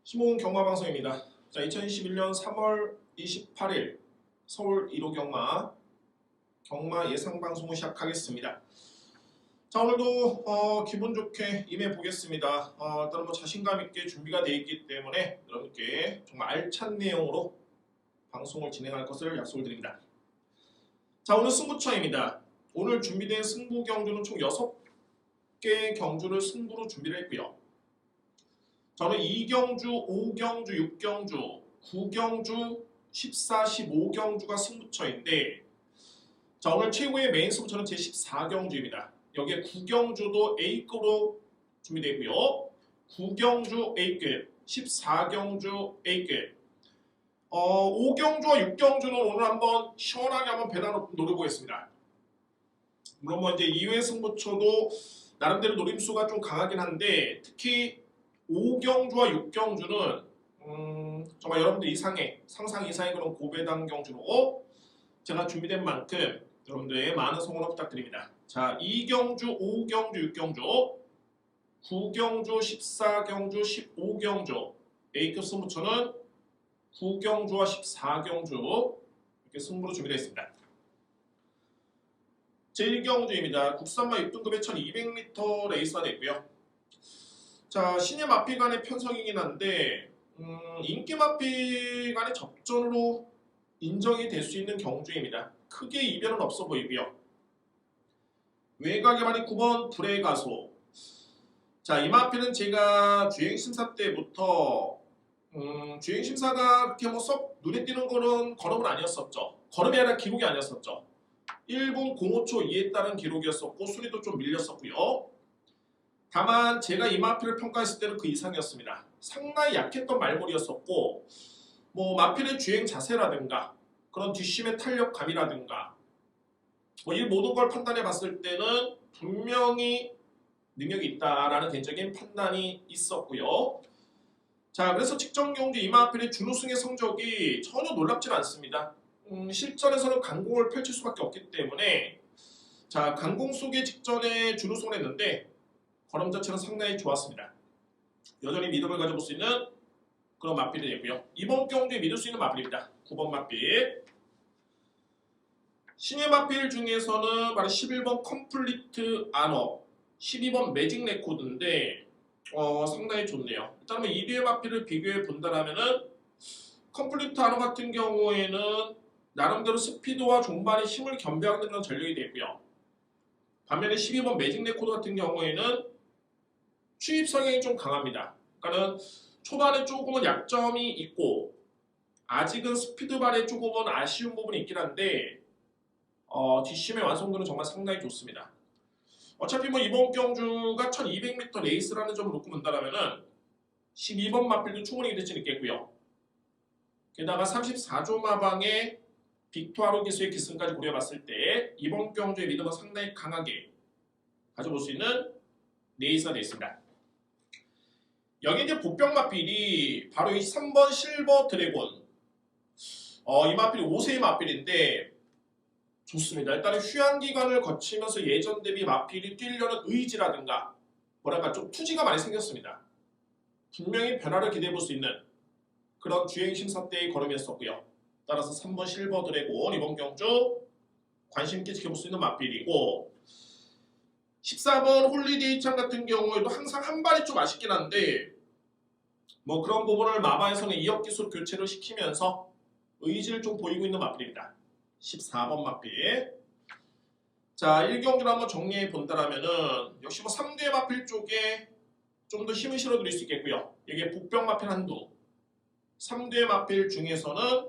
신문 경마방송입니다. 자, 2021년 3월 28일 서울 1호 경마 예상방송을 시작하겠습니다. 자, 오늘도 기분 좋게 임해 보겠습니다. 일단 자신감 있게 준비가 되어 있기 때문에 여러분께 정말 알찬 내용으로 방송을 진행할 것을 약속을 드립니다. 자, 오늘 승부처입니다. 오늘 준비된 승부 경주는 총 6개 경주를 승부로 준비를 했고요. 저는 2경주, 5경주, 6경주, 9경주, 14, 15경주가 승부처인데, 자, 오늘 최고의 메인 승부처는 제 14경주입니다. 여기에 9경주도 A급으로 준비되어 있고요. 9경주 A급, 14경주 A급, 5경주와 6경주는 오늘 한번 시원하게 한번 배달 노려보겠습니다. 물론 이제 2회 승부처도 나름대로 노림수가 좀 강하긴 한데, 특히 5경주와 6경주는 정말 여러분들 이상의 상상 이상의 그런 고배당 경주로 제가 준비된 만큼 여러분들의 많은 성원 부탁드립니다. 자, 2경주, 5경주, 6경주, 9경주, 14경주, 15경주 A급 승부처는 9경주와 14경주 이렇게 승부로 준비되어 있습니다. 제1경주입니다. 국산마 6등급의 1200m 레이스가 되고요. 자, 신예 마피 간의 편성이긴 한데 인기 마피 간의 접전으로 인정이 될 수 있는 경주입니다. 크게 이변은 없어 보이고요. 외곽에 말이 9번 불의 가소. 자, 이 마피는 제가 주행심사 때부터 주행심사가 그렇게 썩 눈에 띄는 거는 걸음은 아니었었죠. 걸음이 아니라 기록이 아니었었죠. 1분 05초 2에 따른 기록이었었고 순위도 좀 밀렸었고요. 다만 제가 이 마피를 평가했을 때는 그 이상이었습니다. 상당히 약했던 말벌이었었고 마필의 주행 자세라든가 그런 뒷심의 탄력감이라든가 이 모든 걸 판단해 봤을 때는 분명히 능력이 있다라는 개인적인 판단이 있었고요. 자, 그래서 직전 경주 이 마필의 준우승의 성적이 전혀 놀랍진 않습니다. 실전에서는 강공을 펼칠 수밖에 없기 때문에 자, 강공 속의 직전에 준우승을 했는데 걸음 자체는 상당히 좋았습니다. 여전히 믿음을 가져볼 수 있는 그런 마필이 되고요. 이번 경주에 믿을 수 있는 마필입니다. 9번 마필. 신예 마필 중에서는 바로 11번 컴플리트 아너, 12번 매직 레코드인데 상당히 좋네요. 일단 2뒤의 마필을 비교해 본다면은 컴플리트 아너 같은 경우에는 나름대로 스피드와 종반의 힘을 겸비하는 그런 전력이 되고요. 반면에 12번 매직 레코드 같은 경우에는 추입 성향이 좀 강합니다. 그러니까는 초반에 조금은 약점이 있고 아직은 스피드발에 조금은 아쉬운 부분이 있긴 한데 뒷심의 완성도는 정말 상당히 좋습니다. 어차피 이번 경주가 1200m 레이스라는 점을 놓고 본다면은 12번 마필도 충분히 기대할 수 있겠고요. 게다가 34조 마방의 빅토아로 기수의 기승까지 고려해봤을 때 이번 경주의 믿음은 상당히 강하게 가져볼 수 있는 레이스가 되어 있습니다. 여기 이제 보병 마필이 바로 이 3번 실버 드래곤. 이 마필이 5세의 마필인데 좋습니다. 일단은 휴양 기간을 거치면서 예전 대비 마필이 뛰려는 의지라든가 뭐랄까 좀 투지가 많이 생겼습니다. 분명히 변화를 기대해 볼 수 있는 그런 주행 심사 때의 걸음이었었고요. 따라서 3번 실버 드래곤 이번 경주 관심 있게 지켜볼 수 있는 마필이고 14번 홀리데이 참 같은 경우에도 항상 한 발이 좀 아쉽긴 한데 그런 부분을 마바에서는 2억 기술 교체를 시키면서 의지를 좀 보이고 있는 마필입니다. 14번 마필. 자, 1경주를 한번 정리해 본다면은 역시 3대 마필 쪽에 좀 더 힘을 실어드릴 수 있겠고요. 여기에 북병 마필 한두. 3대 마필 중에서는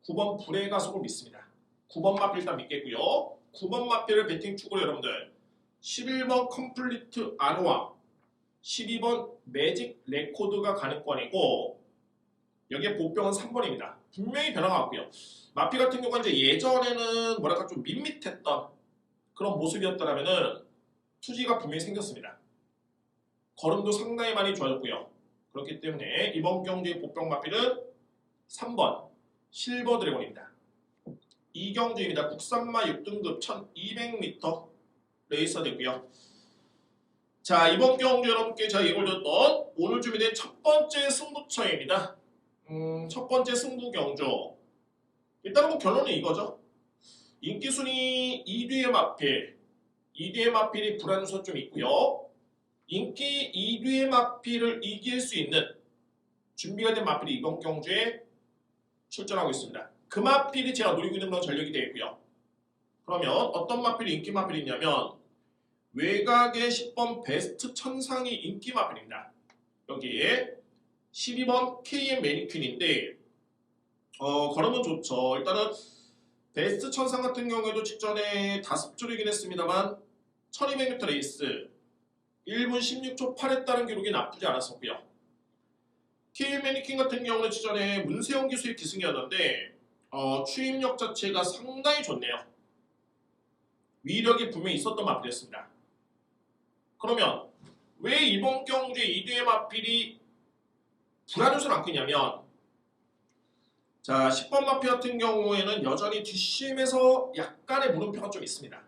9번 불의 가속을 믿습니다. 9번 마필 일단 믿겠고요. 9번 마필을 배팅 축으로 여러분들 11번 컴플리트 아노아 12번 매직 레코드가 가능권이고 여기에 보병은 3번입니다. 분명히 변화가 왔고요. 마피 같은 경우는 이제 예전에는 뭐랄까 좀 밋밋했던 그런 모습이었더라면은 투지가 분명히 생겼습니다. 걸음도 상당히 많이 좋아졌고요. 그렇기 때문에 이번 경주의 보병 마필은 3번 실버 드래곤입니다. 2경주입니다. 국산마 6등급 1200m 레이서 되고요. 자, 이번 경주 여러분께 제가 예고를 드렸던 오늘 준비된 첫 번째 승부처입니다. 첫 번째 승부 경주. 일단은 뭐 결론은 이거죠. 인기순위 2뒤의 마필, 2뒤의 마필이 불안 요소가 좀 있고요. 인기 2뒤의 마필을 이길 수 있는 준비가 된 마필이 이번 경주에 출전하고 있습니다. 그 마필이 제가 노리고 있는 그런 전력이 되어 있고요. 그러면 어떤 마필이 인기 마필이 있냐면 외곽의 10번 베스트 천상이 인기 마필입니다. 여기에 12번 KM 매니퀸인데 걸으면 좋죠. 일단은 베스트 천상 같은 경우에도 직전에 다습줄이긴 했습니다만 1200m 레이스 1분 16초 8했다는 기록이 나쁘지 않았었고요. KM 매니퀸 같은 경우는 직전에 문세영 기수의 기승이었는데 추임력 자체가 상당히 좋네요. 위력이 분명히 있었던 마필이었습니다. 그러면 왜 이번 경주에 2뒤의 마필이 불안 요소를 안고 있냐면 자 10번 마필 같은 경우에는 여전히 뒷심에서 약간의 물음표가 좀 있습니다.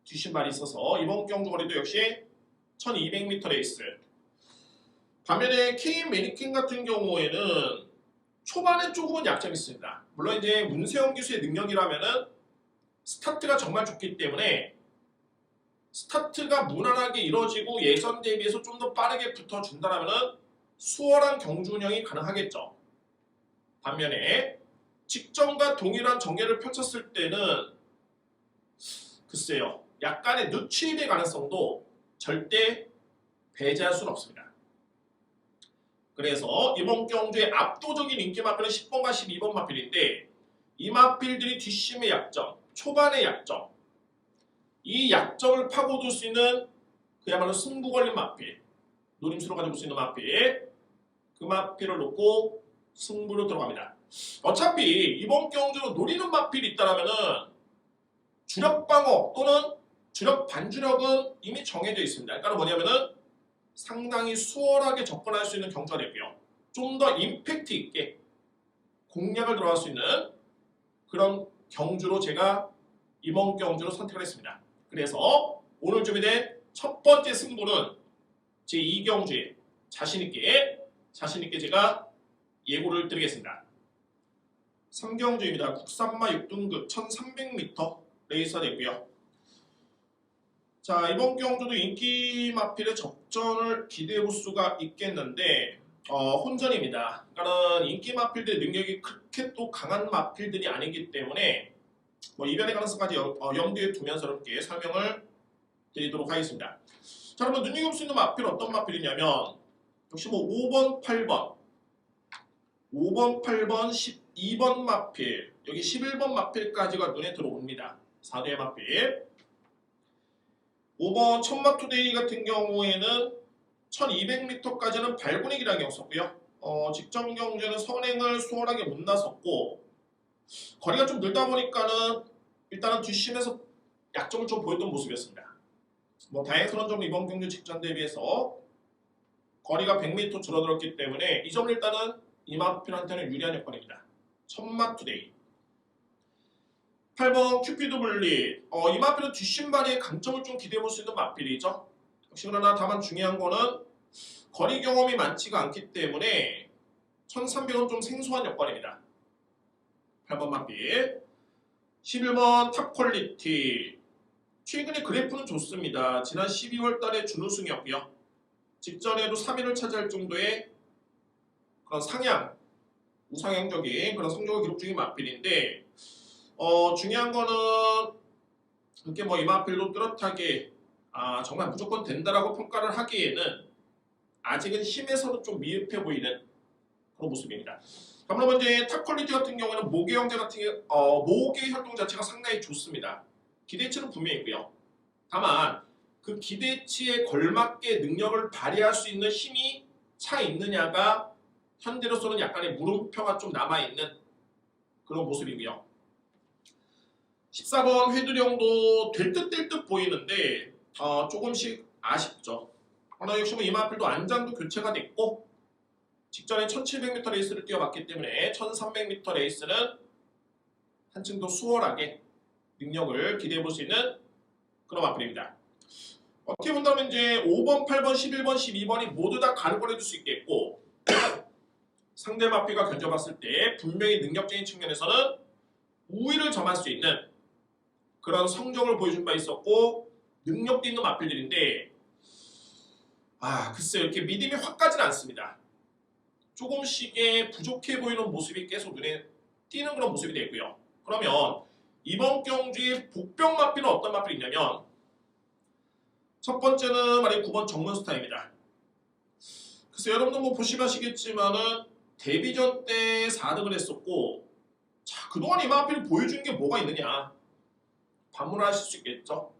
뒷심발이 있어서 이번 경주 거리도 역시 1200m 레이스. 반면에 KM 매니퀸 같은 경우에는 초반에 조금은 약점이 있습니다. 물론 이제 문세영 기수의 능력이라면은 스타트가 정말 좋기 때문에 스타트가 무난하게 이루어지고 예선 대비해서 좀 더 빠르게 붙어준다면 수월한 경주 운영이 가능하겠죠. 반면에 직전과 동일한 전개를 펼쳤을 때는 글쎄요. 약간의 늦추입의 가능성도 절대 배제할 수는 없습니다. 그래서 이번 경주의 압도적인 인기 마필은 10번과 12번 마필인데 이 마필들이 뒷심의 약점, 초반의 약점 이 약점을 파고들 수 있는 그야말로 승부 걸린 마필 노림수로 가지고 올 수 있는 마필 그 마필을 놓고 승부로 들어갑니다. 어차피 이번 경주로 노리는 마필이 있다면 주력 방어 또는 주력 반주력은 이미 정해져 있습니다. 그러니까 뭐냐면은 상당히 수월하게 접근할 수 있는 경주가 되고요. 좀 더 임팩트 있게 공략을 들어갈 수 있는 그런 경주로 제가 이번 경주로 선택을 했습니다. 그래서 오늘 준비된 첫 번째 승부는 제2경주에 자신있게 제가 예고를 드리겠습니다. 3경주입니다. 국산마 6등급 1300m 레이스가 되고요. 자 이번 경주도 인기 마필의 접전을 기대해 볼 수가 있겠는데 혼전입니다. 그러니까 인기 마필들의 능력이 그렇게 또 강한 마필들이 아니기 때문에 이변의 가능성까지 염두에 두면서 이렇게 설명을 드리도록 하겠습니다. 자 그러면 눈여겨볼 수 있는 마필 어떤 마필이냐면 역시 5번, 8번 12번 마필 여기 11번 마필까지가 눈에 들어옵니다. 4대의 마필 5번 천마투데이 같은 경우에는 1200m까지는 발군익이라는 게 없었고요. 직전 경주는 선행을 수월하게 못 나섰고 거리가 좀 늘다 보니까는 일단은 뒷심에서 약점을 좀 보였던 모습이었습니다. 다행스러운 점은 이번 경주 직전 대비해서 거리가 100m 줄어들었기 때문에 이 점을 일단은 이 마필한테는 유리한 여건입니다. 천마투데이 8번 큐피드 블릿 이 마필은 뒷심발의 강점을 좀 기대해 볼 수 있는 마필이죠. 역시 그러나 다만 중요한 거는 거리 경험이 많지가 않기 때문에 1300은 좀 생소한 여건입니다. 8번 마필 11번 탑 퀄리티 최근에 그래프는 좋습니다. 지난 12월 달에 준우승이었고요. 직전에도 3위를 차지할 정도의 그런 상향, 우상향적인 그런 성적을 기록 중인 마필인데 중요한 거는 그렇게 이 마필도 뚜렷하게 정말 무조건 된다라고 평가를 하기에는 아직은 힘에서도 좀 미흡해 보이는 그런 모습입니다. 그러면 이제 탑 퀄리티 같은 경우는 모계 형제 같은 모계 활동 자체가 상당히 좋습니다. 기대치는 분명히 있고요. 다만 그 기대치에 걸맞게 능력을 발휘할 수 있는 힘이 차 있느냐가 현재로서는 약간의 물음표가 좀 남아있는 그런 모습이고요. 14번 회두령도 될 듯 될 듯 보이는데 조금씩 아쉽죠. 그러나 역시 이 마필도 안장도 교체가 됐고 직전에 1700m 레이스를 뛰어봤기 때문에 1300m 레이스는 한층 더 수월하게 능력을 기대해 볼 수 있는 그런 마필입니다. 어떻게 본다면 이제 5번, 8번, 11번, 12번이 모두 다 가능을 해줄 수 있겠고 상대 마피가 견뎌봤을 때 분명히 능력적인 측면에서는 우위를 점할 수 있는 그런 성적을 보여준 바 있었고 능력도 있는 마필들인데 글쎄 이렇게 믿음이 확 가진 않습니다. 조금씩의 부족해 보이는 모습이 계속 눈에 띄는 그런 모습이 되고요. 그러면 이번 경주의 복병 마필은 어떤 마필이 있냐면 첫 번째는 만약 9번 정문스타입니다. 글쎄 여러분들 뭐 보시면 아시겠지만은 데뷔전 때 4등을 했었고 자 그동안 이 마필을 보여준 게 뭐가 있느냐 반문을 하실 수 있겠죠.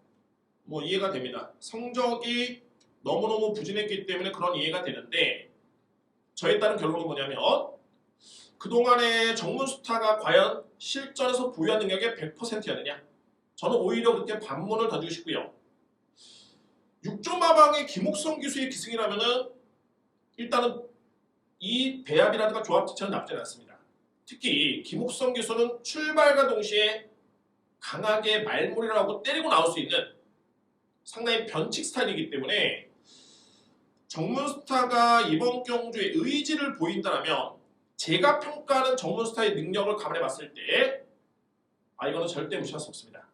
뭐 이해가 됩니다. 성적이 너무너무 부진했기 때문에 그런 이해가 되는데 저에 따른 결론은 뭐냐면 그동안의 정문스타가 과연 실전에서 보유한 능력의 100%였느냐 저는 오히려 그렇게 반문을 던지고 싶고요. 6조 마방의 김옥성 기수의 기승이라면은 일단은 이 배합이라든가 조합 자체는 나쁘지 않습니다. 특히 김옥성 기수는 출발과 동시에 강하게 말몰이를 하고 때리고 나올 수 있는 상당히 변칙 스타일이기 때문에 정문스타가 이번 경주에 의지를 보인다면 제가 평가하는 정문스타의 능력을 감안해 봤을 때 이거는 절대 무시할 수 없습니다.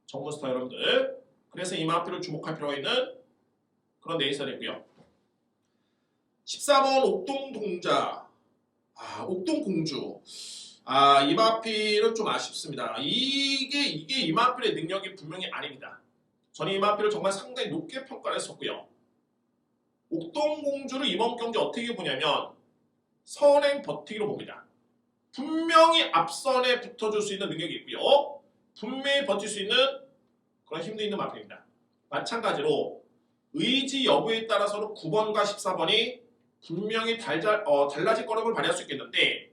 정문스타 여러분들 그래서 이 마필을 주목할 필요가 있는 그런 네이선이고요. 14번 옥동동자 옥동공주 이 마필은 좀 아쉽습니다. 이게 이 마필의 능력이 분명히 아닙니다. 저는 이 마필을 정말 상당히 높게 평가를 했었고요. 옥동공주를 이번 경기 어떻게 보냐면 선행 버티기로 봅니다. 분명히 앞선에 붙어줄 수 있는 능력이 있고요. 분명히 버틸 수 있는 그런 힘도 있는 마필입니다. 마찬가지로 의지 여부에 따라서는 9번과 14번이 분명히 달라질 거라고 발휘할 수 있겠는데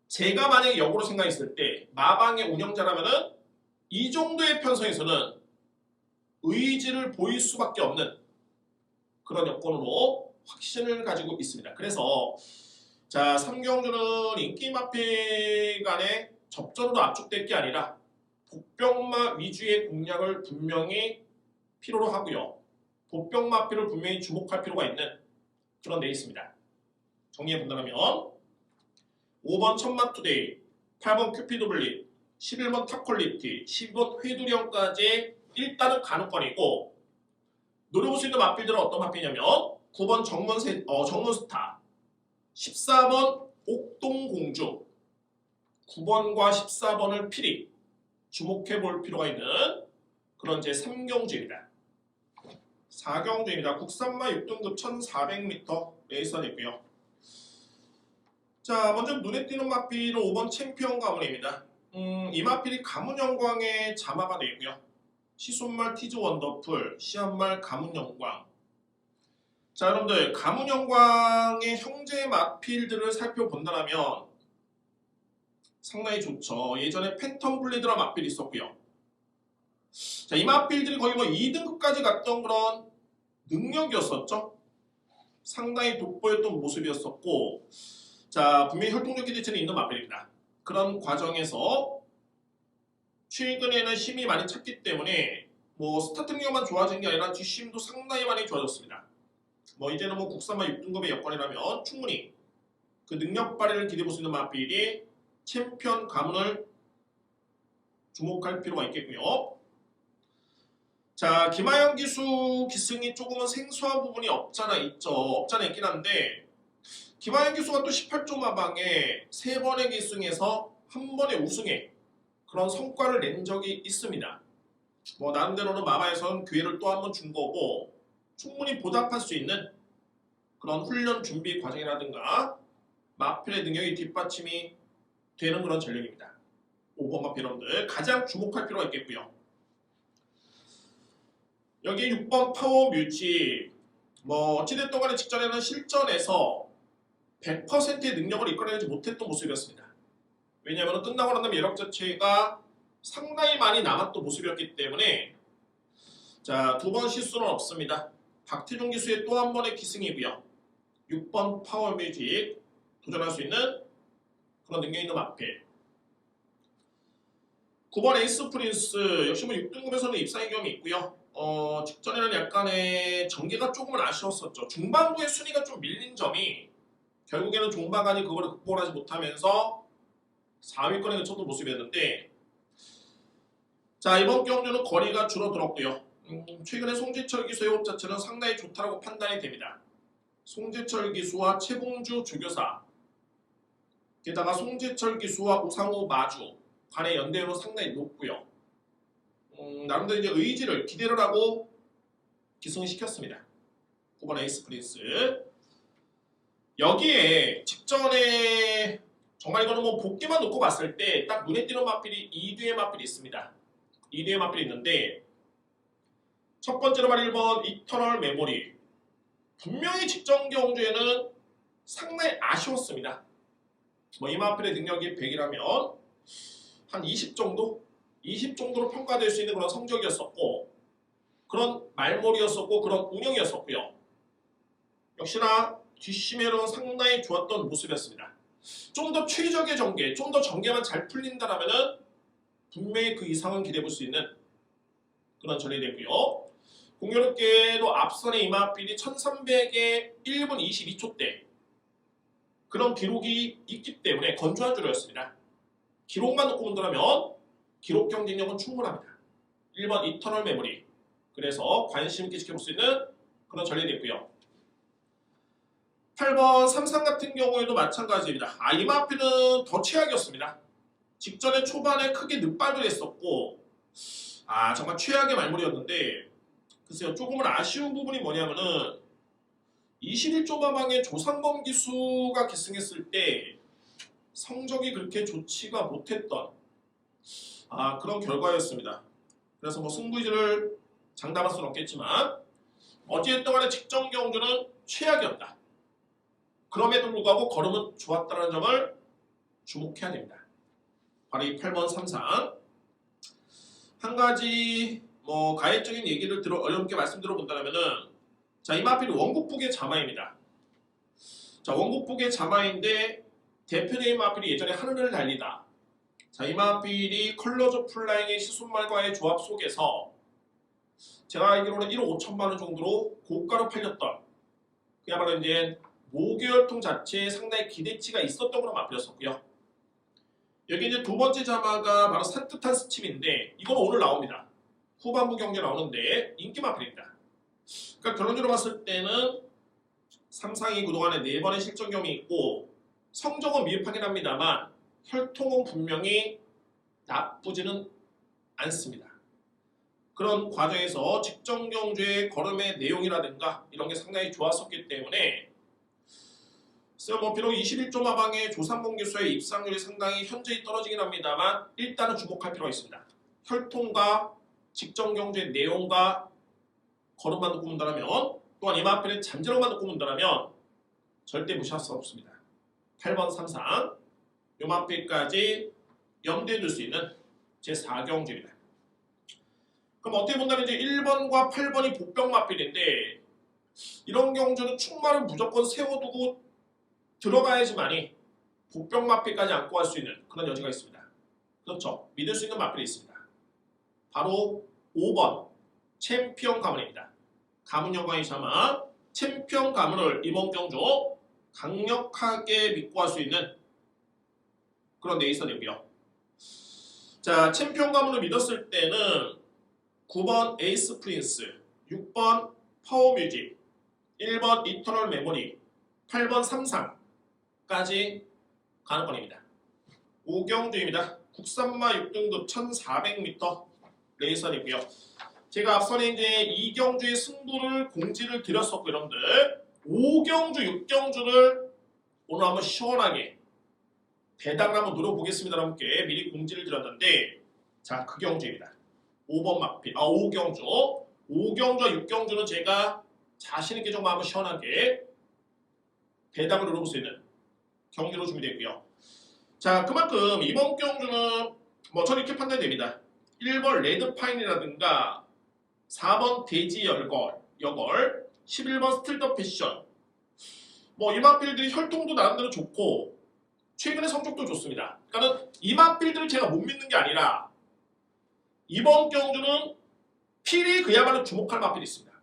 제가 만약에 역으로 생각했을 때 마방의 운영자라면은 이 정도의 편성에서는 의지를 보일 수밖에 없는 그런 여건으로 확신을 가지고 있습니다. 그래서 자 3경주는 인기 마필 간의 접전으로 압축될 게 아니라 복병마 위주의 공략을 분명히 필요로 하고요. 복병 마필을 분명히 주목할 필요가 있는 그런 데 있습니다. 정리해 본다면 5번 천마투데이, 8번 큐피드 블릿, 11번 탑퀄리티, 12번 회두령까지 일단은 가능권이고 노려볼 수 있는 마필들은 어떤 마필이냐면 9번 정문스타, 14번 옥동공주, 9번과 14번을 필히 주목해 볼 필요가 있는 그런 제 3경주입니다. 4경주입니다. 국산마 6등급 1400m 레이선이고요. 자 먼저 눈에 띄는 마필은 5번 챔피언 가문입니다. 이 마필이 가문영광의 자마가 되고요. 시손말 티즈 원더풀, 시한말 가문영광. 자 여러분들 가문영광의 형제 마필들을 살펴본다면 상당히 좋죠. 예전에 팬텀 블리드라 마필이 있었고요. 자, 이 마필들이 거의 뭐 2등급까지 갔던 그런 능력이었었죠. 상당히 돋보였던 모습이었었고 자 분명히 혈통적 기대체는 있는 마필입니다. 그런 과정에서 최근에는 힘이 많이 찼기 때문에 뭐 스타트 능력만 좋아진 게 아니라 뒷심도 상당히 많이 좋아졌습니다. 뭐 이제는 뭐 국산마 6등급의 여건이라면 충분히 그 능력 발휘를 기대해 볼 수 있는 마필이 챔피언 가문을 주목할 필요가 있겠고요. 자 김하영 기수 기승이 조금은 생소한 부분이 없잖아 있긴 한데 김하영 기수가 또 18조 마방에 3번의 기승에서 1번의 우승에 그런 성과를 낸 적이 있습니다. 뭐 나름대로는 마바에서는 기회를 또 한 번 준 거고 충분히 보답할 수 있는 그런 훈련 준비 과정이라든가 마필의 능력이 뒷받침이 되는 그런 전력입니다. 5번 마필 여러분들 가장 주목할 필요가 있겠고요. 여기 6번 파워 뮤직 뭐 어찌됐든 간에 직전에는 실전에서 100%의 능력을 이끌어내지 못했던 모습이었습니다. 왜냐하면 끝나고 난 다음에 예력 자체가 상당히 많이 남았던 모습이었기 때문에 자 2번 실수는 없습니다. 박태종 기수의 또 한 번의 기승이고요. 6번 파워 뮤직 도전할 수 있는 그런 능력 있는 마필. 9번 에이스 프린스 역시 뭐 6등급에서는 입상의 경험이 있고요. 직전에는 약간의 전개가 조금은 아쉬웠었죠. 중반부의 순위가 좀 밀린 점이 결국에는 종바간이 그거를 극복하지 못하면서 4위권에 그쳤던 모습이었는데, 자, 이번 경주는 거리가 줄어들었고요. 최근에 송재철 기수의 호흡 자체는 상당히 좋다고 판단이 됩니다. 송재철 기수와 최봉주 조교사, 게다가 송재철 기수와 우상호 마주 간의 연대율은 상당히 높고요. 나름대로 이제 의지를 기대를 하고 기승시켰습니다. 9번 에이스 프린스. 여기에 직전에 정말 이거는 뭐 복귀만 놓고 봤을 때 딱 눈에 띄는 마필이 2뒤의 마필이 있습니다. 2뒤의 마필이 있는데, 첫 번째로 말 1번 이터널 메모리. 분명히 직전 경주에는 상당히 아쉬웠습니다. 뭐 이 마필의 능력이 100이라면 한 20 정도? 20 정도로 평가될 수 있는 그런 성적이었었고, 그런 말몰이였었고, 그런 운영이었었고요. 역시나 뒷심에는 상당히 좋았던 모습이었습니다. 좀 더 최적의 전개, 좀 더 전개만 잘 풀린다라면은 분명히 그 이상은 기대해볼 수 있는 그런 전이 되고요. 공교롭게도 앞선의 이마필이 1300에 1분 22초대 그런 기록이 있기 때문에 건조한 줄이었습니다. 기록만 놓고 본다면 기록 경쟁력은 충분합니다. 1번 이터널 메모리. 그래서 관심 있게 지켜볼 수 있는 그런 전이 되고요. 8번 삼상 같은 경우에도 마찬가지입니다. 이마필은 더 최악이었습니다. 직전에 초반에 크게 늑발도 했었고, 정말 최악의 말물이었는데, 글쎄요, 조금은 아쉬운 부분이 뭐냐면은 21조 마방의 조상범 기수가 계승했을 때 성적이 그렇게 좋지가 못했던 그런 결과였습니다. 그래서 뭐 승부의지를 장담할 수는 없겠지만 어찌됐든 간에 직전 경주는 최악이었다. 그럼에도 불구하고 걸음은 좋았다는 점을 주목해야 됩니다. 바로 이 8번 삼상. 한 가지 뭐 가액적인 얘기를 어렵게 말씀드려 본다면은, 자, 이 마필이 원국북의 자마입니다. 자, 원국북의 자마인데 대표적인 마필이 예전에 하늘을 달리다. 자, 이 마필이 컬러즈 플라잉의 시순말과의 조합 속에서 제가 알기로는 1억 5천만 원 정도로 고가로 팔렸던, 그야말로 이제 모계혈통 자체에 상당히 기대치가 있었던 그런 마필이었었고요. 여기 이제 두 번째 자마가 바로 산뜻한 스칩인데, 이건 오늘 나옵니다. 후반부 경기에 나오는데 인기 마필입니다. 그러니까 결론적으로 봤을 때는 삼상이 그동안에 4번의 실전 경험이 있고 성적은 미흡하긴 합니다만 혈통은 분명히 나쁘지는 않습니다. 그런 과정에서 직전 경주의 걸음의 내용이라든가 이런 게 상당히 좋았었기 때문에, 뭐 비록 21조 마방의 조상봉 기수의 입상률이 상당히 현저히 떨어지긴 합니다만 일단은 주목할 필요가 있습니다. 혈통과 직전 경주의 내용과 걸음만 놓고 본다면, 또한 이마필의 잠재력만 놓고 본다면 절대 무시할 수 없습니다. 8번 삼상, 요마필까지 염두에 둘 수 있는 제4경주입니다. 그럼 어떻게 본다면 이제 1번과 8번이 복병 마필인데, 이런 경주는 충마를 무조건 세워두고 들어가야지만이 복병 마필까지 안고 갈 수 있는 그런 여지가 있습니다. 그렇죠. 믿을 수 있는 마필이 있습니다. 바로 5번 챔피언 가문입니다. 가문 영광이 자마 챔피언 가문을 이번 경주 강력하게 믿고 할 수 있는 그런 데 있어야 되고요. 자, 챔피언 가문을 믿었을 때는 9번 에이스 프린스, 6번 파워뮤직, 1번 이터널 메모리, 8번 삼상까지 가는 권입니다. 5경주입니다. 국산마 6등급 1400m 레이선이고요. 제가 앞선에 이제 2경주의 승부를 공지를 드렸었고, 여러분들 5경주, 6경주를 오늘 한번 시원하게 배당을 한번 노려보겠습니다. 여러분께 미리 공지를 드렸는데, 자, 그 경주입니다. 5번 마필, 5경주. 5경주와 6경주는 제가 자신있게 정말 한번 시원하게 배당을 노려볼 수 있는 경주로 준비되고요. 자, 그만큼 이번 경주는 뭐 저는 이렇게 판단이 됩니다. 1번 레드파인이라든가 4번 돼지 여걸, 11번 스틸더 패션, 뭐 이마필들이 혈통도 나름대로 좋고 최근의 성적도 좋습니다. 그러니까 이마필들을 제가 못 믿는 게 아니라 이번 경주는 필이 그야말로 주목할 마필이 있습니다.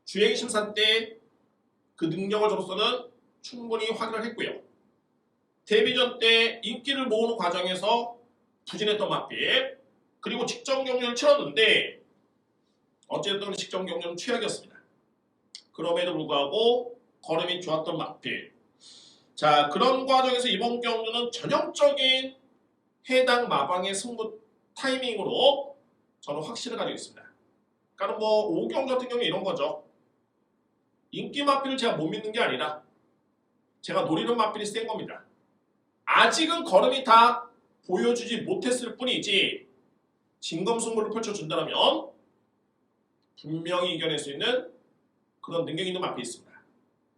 주행 심사 때 그 능력을 저로서는 충분히 확인을 했고요. 데뷔전 때 인기를 모으는 과정에서 부진했던 마필, 그리고 직전 경륜을 치렀는데 어쨌든 직전 경륜은 최악이었습니다. 그럼에도 불구하고 걸음이 좋았던 마필. 자, 그런 과정에서 이번 경륜은 전형적인 해당 마방의 승부 타이밍으로 저는 확신을 가지고 있습니다. 그러니까 뭐 오경주 같은 경우에 이런 거죠. 인기 마필을 제가 못 믿는 게 아니라 제가 노리는 마필이 센 겁니다. 아직은 걸음이 다 보여주지 못했을 뿐이지 진검승부를 펼쳐준다면 분명히 이겨낼 수 있는 그런 능력 있는 마필이 있습니다.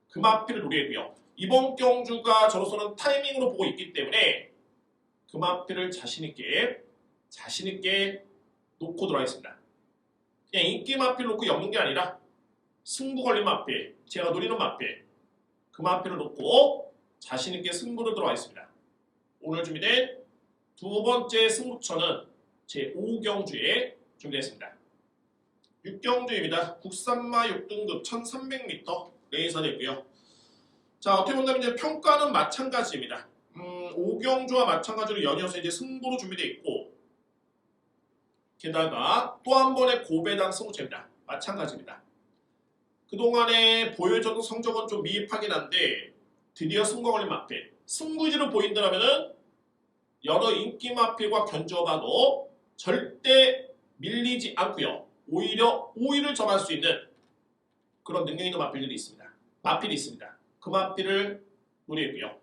그 마필을 노리고요. 이번 경주가 저로서는 타이밍으로 보고 있기 때문에 그 마필을 자신있게 놓고 들어가겠습니다. 그냥 인기 마필 놓고 엮는 게 아니라 승부 걸린 마필, 제가 노리는 마필, 그 마필을 놓고 자신있게 승부를 들어가겠습니다. 오늘 준비된 두 번째 승부처는 제 5경주에 준비되었습니다. 6경주입니다. 국산마 6등급 1300m 레이서되고요. 자, 어떻게 본다면 이제 평가는 마찬가지입니다. 5경주와 마찬가지로 연이어서 이제 승부로 준비되어 있고, 게다가 또 한 번의 고배당 승부처입니다. 마찬가지입니다. 그동안에 보여줘도 성적은 좀 미흡하긴 한데 드디어 승부가 걸린 마필, 승부지로 보인다면 여러 인기 마필과 견주어봐도 절대 밀리지 않고요. 오히려 우위를 점할 수 있는 그런 능력 있는 마필이 있습니다. 그 마필을 노리고요.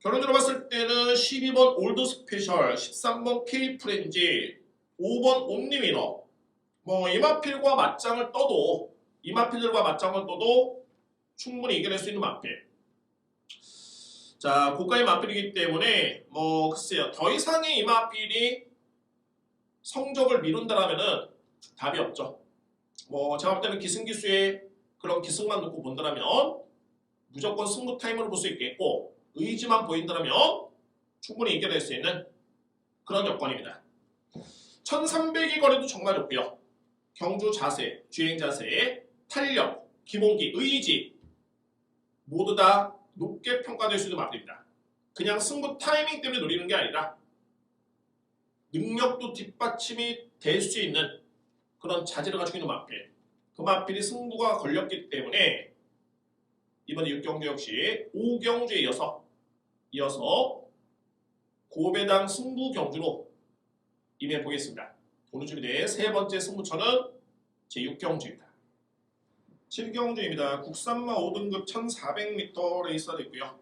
결론적으로 봤을 때는 12번 올드 스페셜, 13번 K 프렌지, 5번 옴니위너, 뭐 이 마필과 맞짱을 떠도, 이 마필들과 맞짱을 떠도 충분히 이겨낼 수 있는 마필. 자, 고가의 마필이기 때문에 뭐 글쎄요, 더 이상의 이 마필이 성적을 미룬다라면은 답이 없죠. 뭐 제가 볼 때는 기승기수의 그런 기승만 놓고 본다면 무조건 승부 타임으로 볼 수 있겠고, 의지만 보인다면 충분히 이겨낼 수 있는 그런 여건입니다. 1300이 거리도 정말 좋고요. 경주 자세, 주행 자세, 탄력, 기본기, 의지 모두 다 높게 평가될 수 있는 마필입니다. 그냥 승부 타이밍 때문에 노리는 게 아니라 능력도 뒷받침이 될 수 있는 그런 자질을 가지고 있는 마필. 그 마필이 승부가 걸렸기 때문에 이번 6경주 역시 5경주에 이어서 고배당 승부 경주로 임해 보겠습니다. 오늘 준비된 세 번째 승부처는 제 6경주입니다. 7경주입니다. 국산마 5등급 1400m 레이스가 됐고요.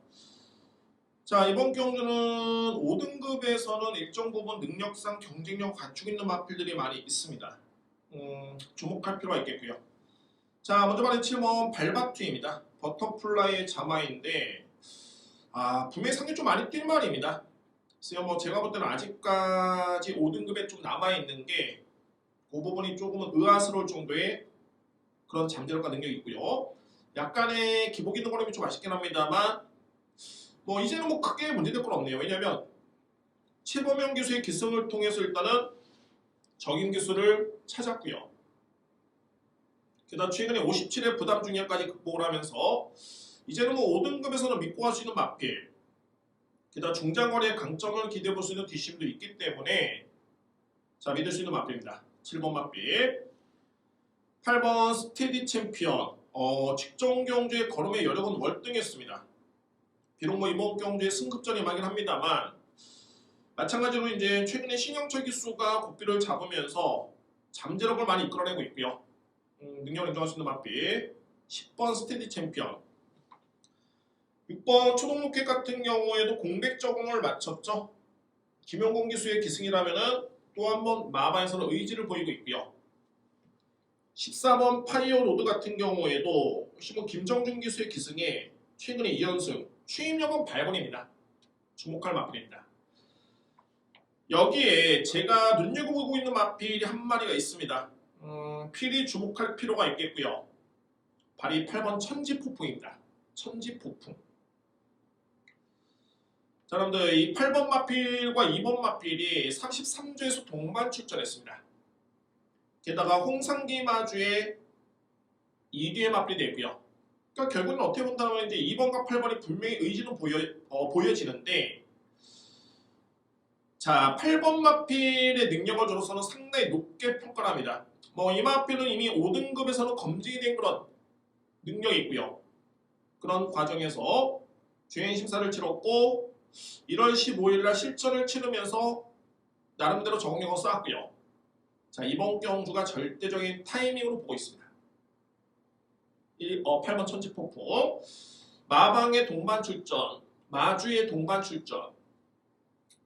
자, 이번 경주는 5등급에서는 일정 부분 능력상 경쟁력 갖추고 있는 마필들이 많이 있습니다. 주목할 필요가 있겠고요. 자, 먼저 말하는 7번 발바투입니다. 버터플라이의 자마인데 분명히 상당히 좀 많이 뛸 말입니다. 그래서 뭐 제가 볼 때는 아직까지 5등급에 좀 남아있는 게 그 부분이 조금은 의아스러울 정도의 그런 잠재력과 능력이 있고요. 약간의 기복 있는 걸음이 좀 아쉽긴 합니다만 뭐 이제는 뭐 크게 문제될 건 없네요. 왜냐하면 최범영 기수의 기승을 통해서 일단은 적인 기수를 찾았고요. 게다가 최근에 57회 부담 중량까지 극복을 하면서 이제는 뭐 5등급에서는 믿고 갈 수 있는 마필, 게다가 중장거리의 강점을 기대해 볼 수 있는 뒷심도 있기 때문에 자, 믿을 수 있는 마필입니다. 7번 마필. 8번 스테디 챔피언. 직전 경주의 걸음의 여력은 월등했습니다. 비록 뭐 이번 경주에 승급전이 임하긴 합니다만 마찬가지로 이제 최근에 신영철 기수가 고삐를 잡으면서 잠재력을 많이 이끌어내고 있고요. 능력을 인정할 수 있는 마필. 10번 스테디 챔피언. 6번 초동로켓 같은 경우에도 공백 적응을 마쳤죠. 김용곤 기수의 기승이라면은 또 한 번 마바에서는 의지를 보이고 있고요. 14번 파이어 로드 같은 경우에도 혹시 뭐 김정준 기수의 기승에 최근에 2연승, 추임력은 8번입니다. 주목할 마필입니다. 여기에 제가 눈여겨보고 있는 마필이 한 마리가 있습니다. 필히 주목할 필요가 있겠고요. 바로 이 8번 천지폭풍입니다. 천지폭풍. 자, 여러분들 이 8번 마필과 2번 마필이 33조에서 동반 출전했습니다. 게다가 홍상기 마주에 2뒤에 마필이 되고요. 그러니까 결국은 어떻게 본다면 이제 2번과 8번이 분명히 의지는 보여지는데, 자 8번 마필의 능력을 줘서는 상당히 높게 평가를 합니다. 뭐 이 마필은 이미 5등급에서는 검증이 된 그런 능력이 있고요. 그런 과정에서 주행 심사를 치렀고 1월 15일날 실전을 치르면서 나름대로 적응력을 쌓았고요. 자 이번 경주가 절대적인 타이밍으로 보고 있습니다. 8번 천지폭풍, 마방의 동반 출전, 마주의 동반 출전.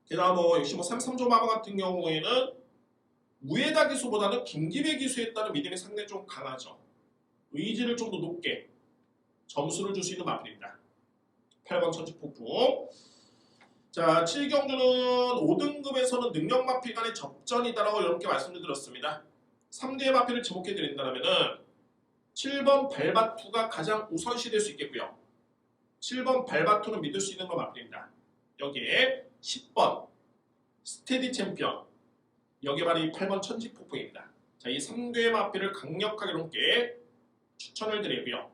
게다가 역시 3조 마방 같은 경우에는 우에다 기수보다는 김기배 기수에 따른 믿음이 상당히 좀 강하죠. 의지를 좀 더 높게 점수를 줄 수 있는 마필입니다. 8번 천지폭풍. 자 7경주는 5등급에서는 능력 마필 간의 접전이다라고 이렇게 말씀을 드렸습니다. 3대의 마필을 지목해 드린다면은 7번 발바투가 가장 우선시 될 수 있겠고요. 7번 발바투는 믿을 수 있는 거 마필입니다. 여기에 10번 스테디 챔피언, 여기에 바로 이 8번 천지폭풍입니다. 자, 이 3대의 마필을 강력하게 이렇게 추천을 드리고요.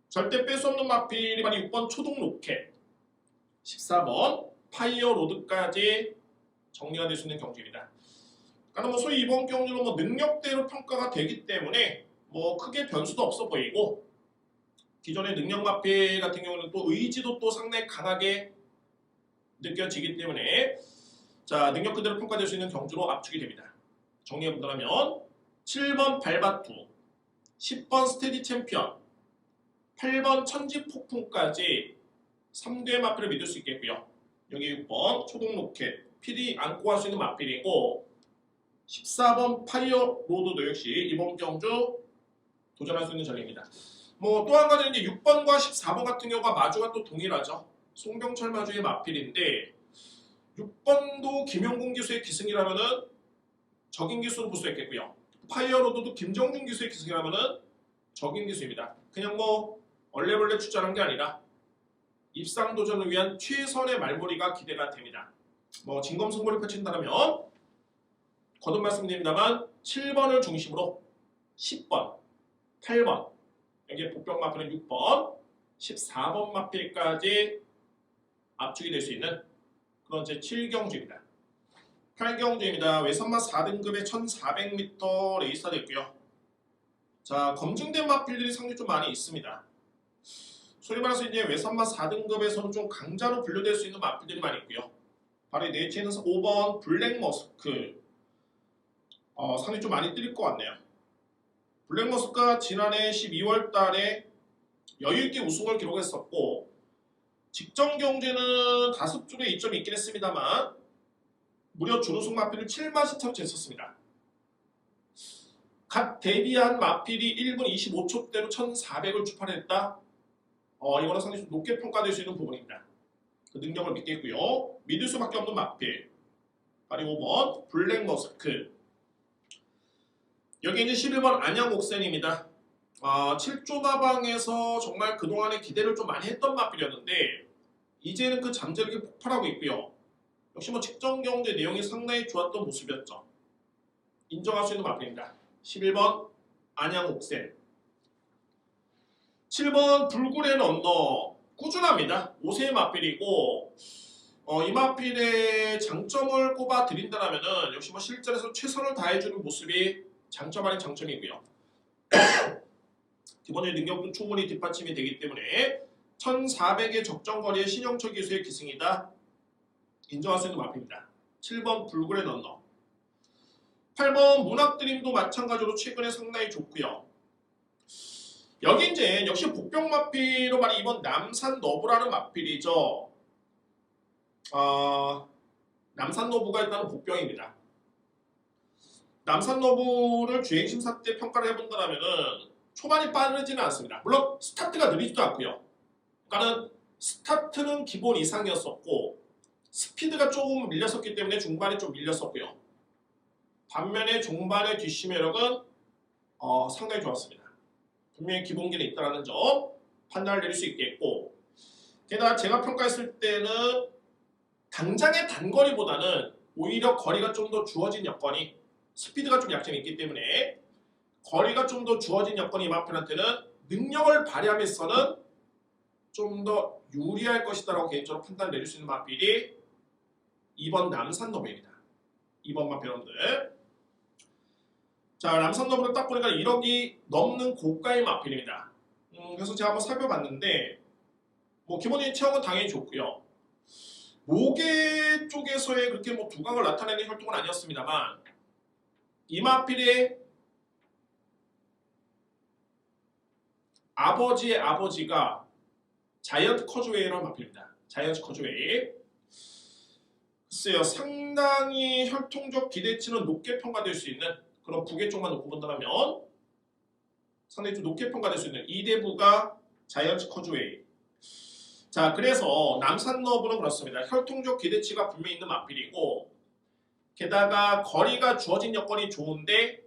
절대 뺄 수 없는 마필이 바로 6번 초동 로켓, 14번 파이어 로드까지 정리가 될 수 있는 경주입니다. 그러니까 소위 이번 경주는 능력대로 평가가 되기 때문에 크게 변수도 없어 보이고, 기존의 능력 마필 같은 경우는 또 의지도 또 상당히 강하게 느껴지기 때문에 자 능력 그대로 평가될 수 있는 경주로 압축이 됩니다. 정리해 본다면 7번 발바투, 10번 스테디 챔피언, 8번 천지폭풍까지 3대의 마필을 믿을 수 있겠고요. 여기 6번 초동 로켓, 필이 안고 할 수 있는 마필이고, 14번 파이어 로드도 역시 이번 경주 도전할 수 있는 전략입니다. 또 한 가지는 이제 6번과 14번 같은 경우가 마주가 또 동일하죠. 송병철 마주의 마필인데 6번도 김용곤 기수의 기승이라면은 적인 기수로 볼 수 있겠고요. 파이어로드도 김정준 기수의 기승이라면은 적인 기수입니다. 그냥 얼레벌레 출전한 게 아니라 입상 도전을 위한 최선의 말벌이가 기대가 됩니다. 진검승부를 펼친다면 거듭 말씀드립니다만 7번을 중심으로 10번, 8번, 여기에 복병 마필은 6번, 14번 마필까지 압축이 될 수 있는 그런 제 7경주입니다. 8경주입니다. 외선마 4등급의 1400m 레이스가 됐고요. 자, 검증된 마필들이 상당히 좀 많이 있습니다. 소위 말해서 이제 외선마 4등급에서는 좀 강자로 분류될 수 있는 마필들이 많이 있고요. 바로 이 네이치에는 5번 블랙 머스크, 상당히 좀 많이 뜰 것 같네요. 블랙 머스크가 지난해 12월 달에 여유있게 우승을 기록했었고, 직전 경주에는 다섯 쪽에 이점이 있긴 했습니다만 무려 준우승 마필을 7마시 차로 쟀었습니다. 갓 데뷔한 마필이 1분 25초대로 1400을 주판했다. 이거는 상당히 좀 높게 평가될 수 있는 부분입니다. 그 능력을 믿겠고요. 믿을 수밖에 없는 마필, 바로 5번 블랙 머스크. 여기 이제 11번 안양 옥센입니다. 7조 마방에서 정말 그동안에 기대를 좀 많이 했던 마필이었는데 이제는 그 잠재력이 폭발하고 있고요. 역시 직전 경제 내용이 상당히 좋았던 모습이었죠. 인정할 수 있는 마필입니다. 11번 안양 옥센. 7번 불굴의 런너, 꾸준합니다. 5세의 마필이고, 이 마필의 장점을 꼽아 드린다면 역시 실전에서 최선을 다해주는 모습이 장점 아닌 장점이고요. 기본적인 능력도 충분히 뒷받침이 되기 때문에 1400의 적정거리의 신영철 기수의 기승이다. 인정할 수 있는 마필입니다. 7번 불굴의 런너. 8번 문학드림도 마찬가지로 최근에 상당히 좋고요. 여기 이제 역시 복병 마필로 말이 이번 남산 너브라는 마필이죠. 남산 너브가 일단은 복병입니다. 남산 너브를 주행심사 때 평가를 해본다면은 초반이 빠르지는 않습니다. 물론 스타트가 느리지도 않고요. 그러니까는 스타트는 기본 이상이었었고 스피드가 조금 밀렸었기 때문에 중반에 좀 밀렸었고요. 반면에 중반의 뒷심매력은 상당히 좋았습니다. 분명히 기본기는 있다는 점 판단을 내릴 수 있겠고, 게다가 제가 평가했을 때는 당장의 단거리보다는 오히려 거리가 좀 더 주어진 여건이 스피드가 좀 약점이 있기 때문에 거리가 좀 더 주어진 여건이 이 마필한테는 능력을 발휘함에서는 좀 더 유리할 것이다라고 개인적으로 판단을 내릴 수 있는 마필이 2번 남산 너브입니다. 2번 마필 여러분들. 자, 남산 너브를 딱 보니까 1억이 넘는 고가의 마필입니다. 그래서 제가 한번 살펴봤는데 뭐 기본적인 체형은 당연히 좋고요. 모계 쪽에서의 그렇게 뭐 두각을 나타내는 혈통은 아니었습니다만 이 마필의 아버지의 아버지가 자이언트 커즈웨이라는 마필입니다. 자이언트 커즈웨이. 글쎄요, 상당히 혈통적 기대치는 높게 평가될 수 있는 그런 부계 쪽만 놓고 본다면 상당히 좀 높게 평가될 수 있는 이 대부가 자이언트 커즈웨이. 자, 그래서 남산 너브는 그렇습니다. 혈통적 기대치가 분명히 있는 마필이고 게다가 거리가 주어진 여건이 좋은데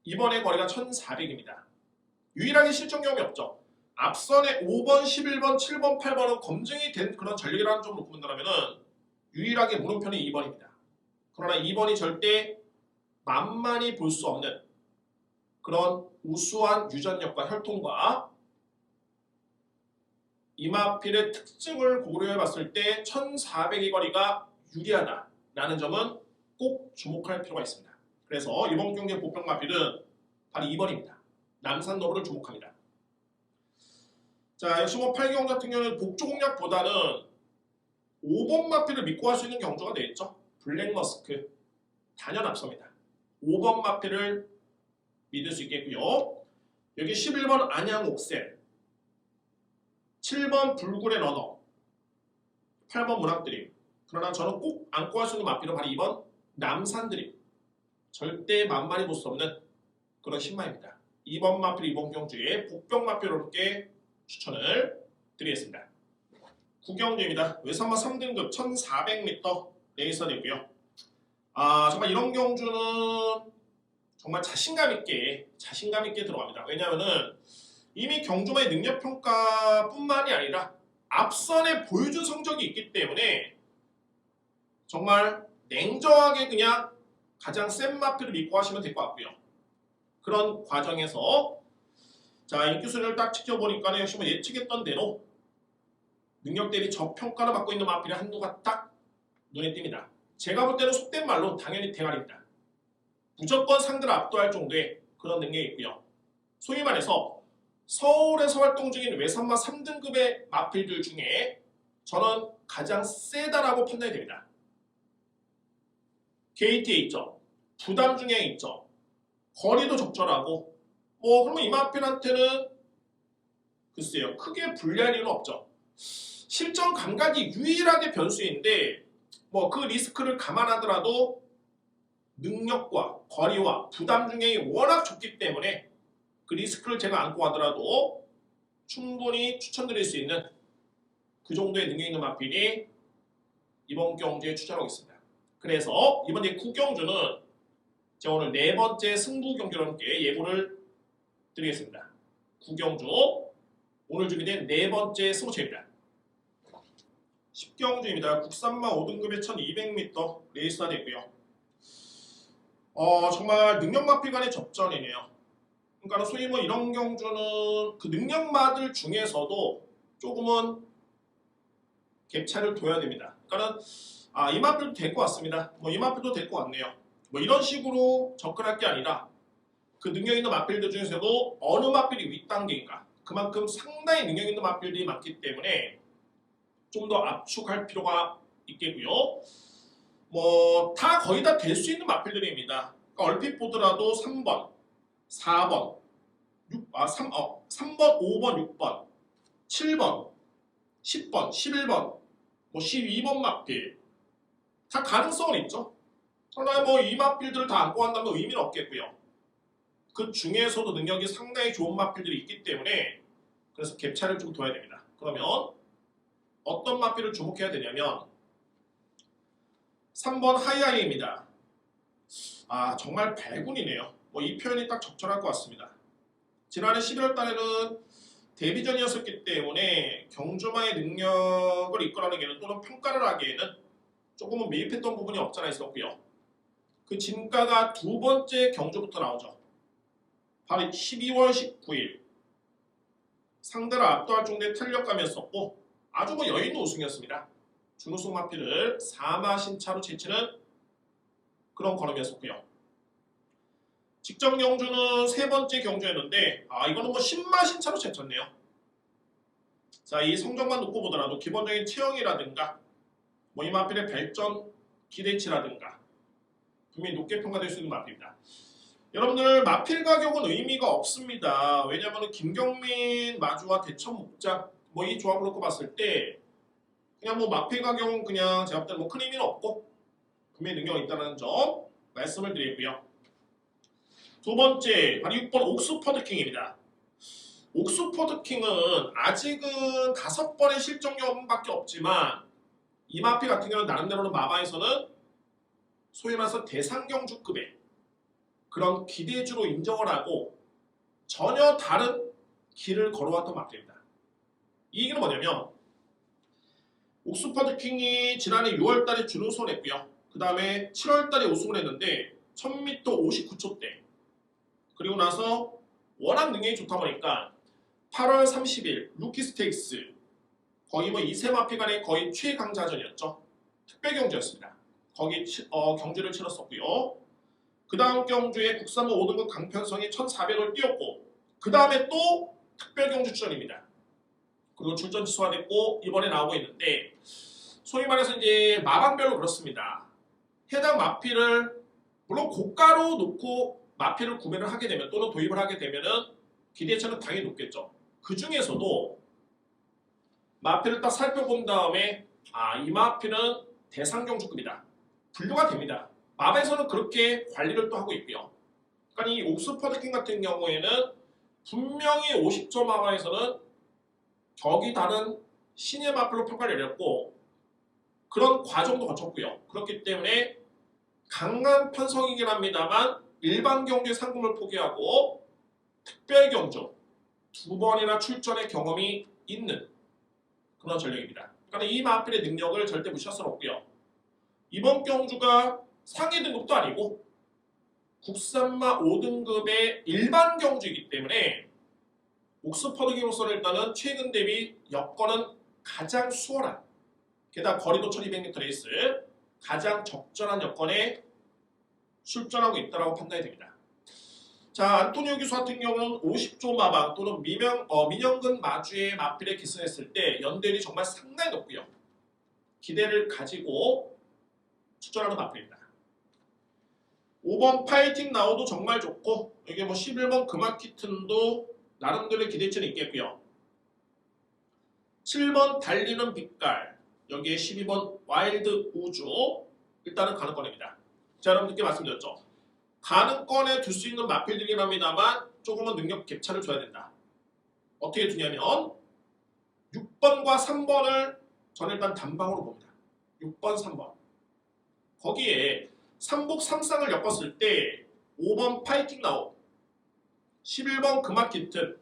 이번에 거리가 1400입니다. 유일하게 실전 경험이 없죠. 앞선에 5번, 11번, 7번, 8번은 검증이 된 그런 전력이라는 점을 놓고 본다면 유일하게 물음표는 2번입니다. 그러나 2번이 절대 만만히 볼 수 없는 그런 우수한 유전력과 혈통과 이마필의 특징을 고려해 봤을 때 1400의 거리가 유리하다라는 점은 꼭 주목할 필요가 있습니다. 그래서 이번 경기의 보병 마필은 바로 2번입니다. 남산 너브를 주목합니다. 자, 역시 뭐 8경 같은 경우는 복조 공략보다는 5번 마필을 믿고 할 수 있는 경주가 되겠죠. 블랙머스크 단연 앞섭니다. 5번 마필을 믿을 수 있겠고요. 여기 11번 안양옥셀, 7번 불굴의 러너, 8번 문학드림. 그러나 저는 꼭 안고 할 수 있는 마필은 바로 2번 남산드림. 절대 만만히 볼 수 없는 그런 신마입니다. 2번 마필 2번 경주에 복병 마필로께 추천을 드리겠습니다. 구경주입니다. 외산마 3등급 1400m 레이서 되고요. 정말 이런 경주는 정말 자신감 있게 들어갑니다. 왜냐하면은 이미 경주마의 능력평가뿐만이 아니라 앞선에 보여준 성적이 있기 때문에 정말 냉정하게 그냥 가장 센 마필을 믿고 하시면 될 것 같고요. 그런 과정에서 자, 인기순위를 딱 지켜보니까 역시 뭐 예측했던 대로 능력 대비 저평가를 받고 있는 마필이 한두가 딱 눈에 띕니다. 제가 볼 때는 속된 말로 당연히 대가리입니다. 무조건 상대를 압도할 정도의 그런 능력이 있고요. 소위 말해서 서울에서 활동 중인 외산마 3등급의 마필들 중에 저는 가장 세다라고 판단이 됩니다. 게이트에 있죠. 부담 중에 있죠. 거리도 적절하고 그러면 이 마필한테는 글쎄요, 크게 불리할 일은 없죠. 실전 감각이 유일하게 변수인데 그 리스크를 감안하더라도 능력과 거리와 부담 중에 워낙 좋기 때문에 그 리스크를 제가 안고 하더라도 충분히 추천드릴 수 있는 그 정도의 능력 있는 마필이 이번 경주에 추천하고 있습니다. 그래서 이번 구경주는 제가 오늘 4번째 승부 경주와 함께 예고를 드리겠습니다. 구경주 오늘 준비된 4번째 승부처입니다. 10경주입니다. 국산마 5등급의 1200m 레이스가 되고요. 정말 능력마필 간의 접전이네요. 그러니까 소위 이런 경주는 그 능력마들 중에서도 조금은 갭차를 둬야 됩니다. 그러니까는 이 마필도 될 것 같습니다. 이 마필도 될 것 같네요. 이런 식으로 접근할 게 아니라 그 능력 있는 마필들 중에서도 어느 마필이 윗단계인가, 그만큼 상당히 능력 있는 마필들이 많기 때문에 좀 더 압축할 필요가 있겠고요. 다 거의 다 될 수 있는 마필들입니다. 그러니까 얼핏 보더라도 3번, 4번, 3번, 5번, 6번, 7번, 10번, 11번, 12번 마필 다 가능성은 있죠. 그러나 이 마필들을 다 안고 한다면 의미는 없겠고요. 그 중에서도 능력이 상당히 좋은 마필들이 있기 때문에 그래서 갭차를 좀 둬야 됩니다. 그러면 어떤 마필을 주목해야 되냐면 3번 하이하이입니다. 정말 발군이네요. 이 표현이 딱 적절할 것 같습니다. 지난해 11월 달에는 데뷔전이었었기 때문에 경주마의 능력을 이끌어내기에는 또는 평가를 하기에는 조금은 미흡했던 부분이 없잖아 있었고요. 그 진가가 두 번째 경주부터 나오죠. 바로 12월 19일 상대를 압도할 정도의 탄력감이었었고 아주 뭐 여유 있는 우승이었습니다. 준우승 마필을 4마신 차로 제치는 그런 걸음이었었고요. 직전 경주는 세 번째 경주였는데 이거는 뭐 10마신 차로 제쳤네요. 자, 이 성적만 놓고 보더라도 기본적인 체형이라든가 뭐 이 마필의 발전 기대치라든가 분명히 높게 평가될 수 있는 마필입니다. 여러분들 마필 가격은 의미가 없습니다. 왜냐하면 김경민 마주와 대천 목작 뭐 이 조합을 놓고 봤을 때 그냥 뭐 마필 가격은 그냥 제가 볼 때는 뭐 큰 의미는 없고 분명히 능력이 있다는 점 말씀을 드리고요. 두 번째 바로 6번 옥스퍼드 킹입니다. 옥스퍼드 킹은 아직은 5번의 실적 여부밖에 없지만 이 마필 같은 경우는 나름대로는 마바에서는 소위 말해서 대상경주급의 그런 기대주로 인정을 하고 전혀 다른 길을 걸어왔던 마필입니다. 이 얘기는 뭐냐면 옥스퍼드 킹이 지난해 6월달에 준우승을 했고요. 그 다음에 7월달에 우승을 했는데 1000m 59초대 그리고 나서 워낙 능력이 좋다 보니까 8월 30일 루키 스테이크스 거의 뭐 2세 마필 간의 거의 최강자전이었죠. 특별 경주였습니다. 거기 경주를 치렀었고요. 그 다음 경주에 국산모 5등급 강편성이 1400을 뛰었고 그 다음에 또 특별 경주 출전입니다. 그리고 출전 취소됐고 이번에 나오고 있는데 소위 말해서 이제 마방별로 그렇습니다. 해당 마필을 물론 고가로 놓고 마필을 구매를 하게 되면 또는 도입을 하게 되면은 기대치는 당연히 높겠죠. 그 중에서도 마필을 딱 살펴본 다음에 이 마필은 대상경주급이다. 분류가 됩니다. 마바에서는 그렇게 관리를 또 하고 있고요. 그러니까 이 옥스퍼드 킹 같은 경우에는 분명히 50점 마바에서는 격이 다른 신의 마필로 평가를 내렸고 그런 과정도 거쳤고요. 그렇기 때문에 강한 편성이긴 합니다만 일반 경주의 상금을 포기하고 특별 경주 2번이나 출전의 경험이 있는 그런 전력입니다. 그러니까 이 마필의 능력을 절대 무시할 수는 없고요. 이번 경주가 상위 등급도 아니고 국산마 5등급의 일반 경주이기 때문에 옥스퍼드 킹으로서는 일단은 최근 대비 여건은 가장 수월한 게다가 거리도 1200m 레이스 가장 적절한 여건에 출전하고 있다고 판단이 됩니다. 자, 안토니오 기수 같은 경우는 50조 마방 또는 민영근 마주의 마필에 기승했을 때 연대율이 정말 상당히 높고요. 기대를 가지고 출전하는 마필입니다. 5번 파이팅 나우도 정말 좋고 이게 뭐 11번 금화키튼도 나름대로의 기대치는 있겠고요. 7번 달리는 빛깔 여기에 12번 와일드 우주 일단은 가능권입니다. 자, 여러분들께 말씀드렸죠. 가능권에 둘 수 있는 마필들이긴 합니다만 조금은 능력 격차를 줘야 된다. 어떻게 두냐면 6번과 3번을 저는 일단 단방으로 봅니다. 6번, 3번. 거기에 3복 3쌍을 엮었을 때 5번 파이팅 나우 11번 금화키튼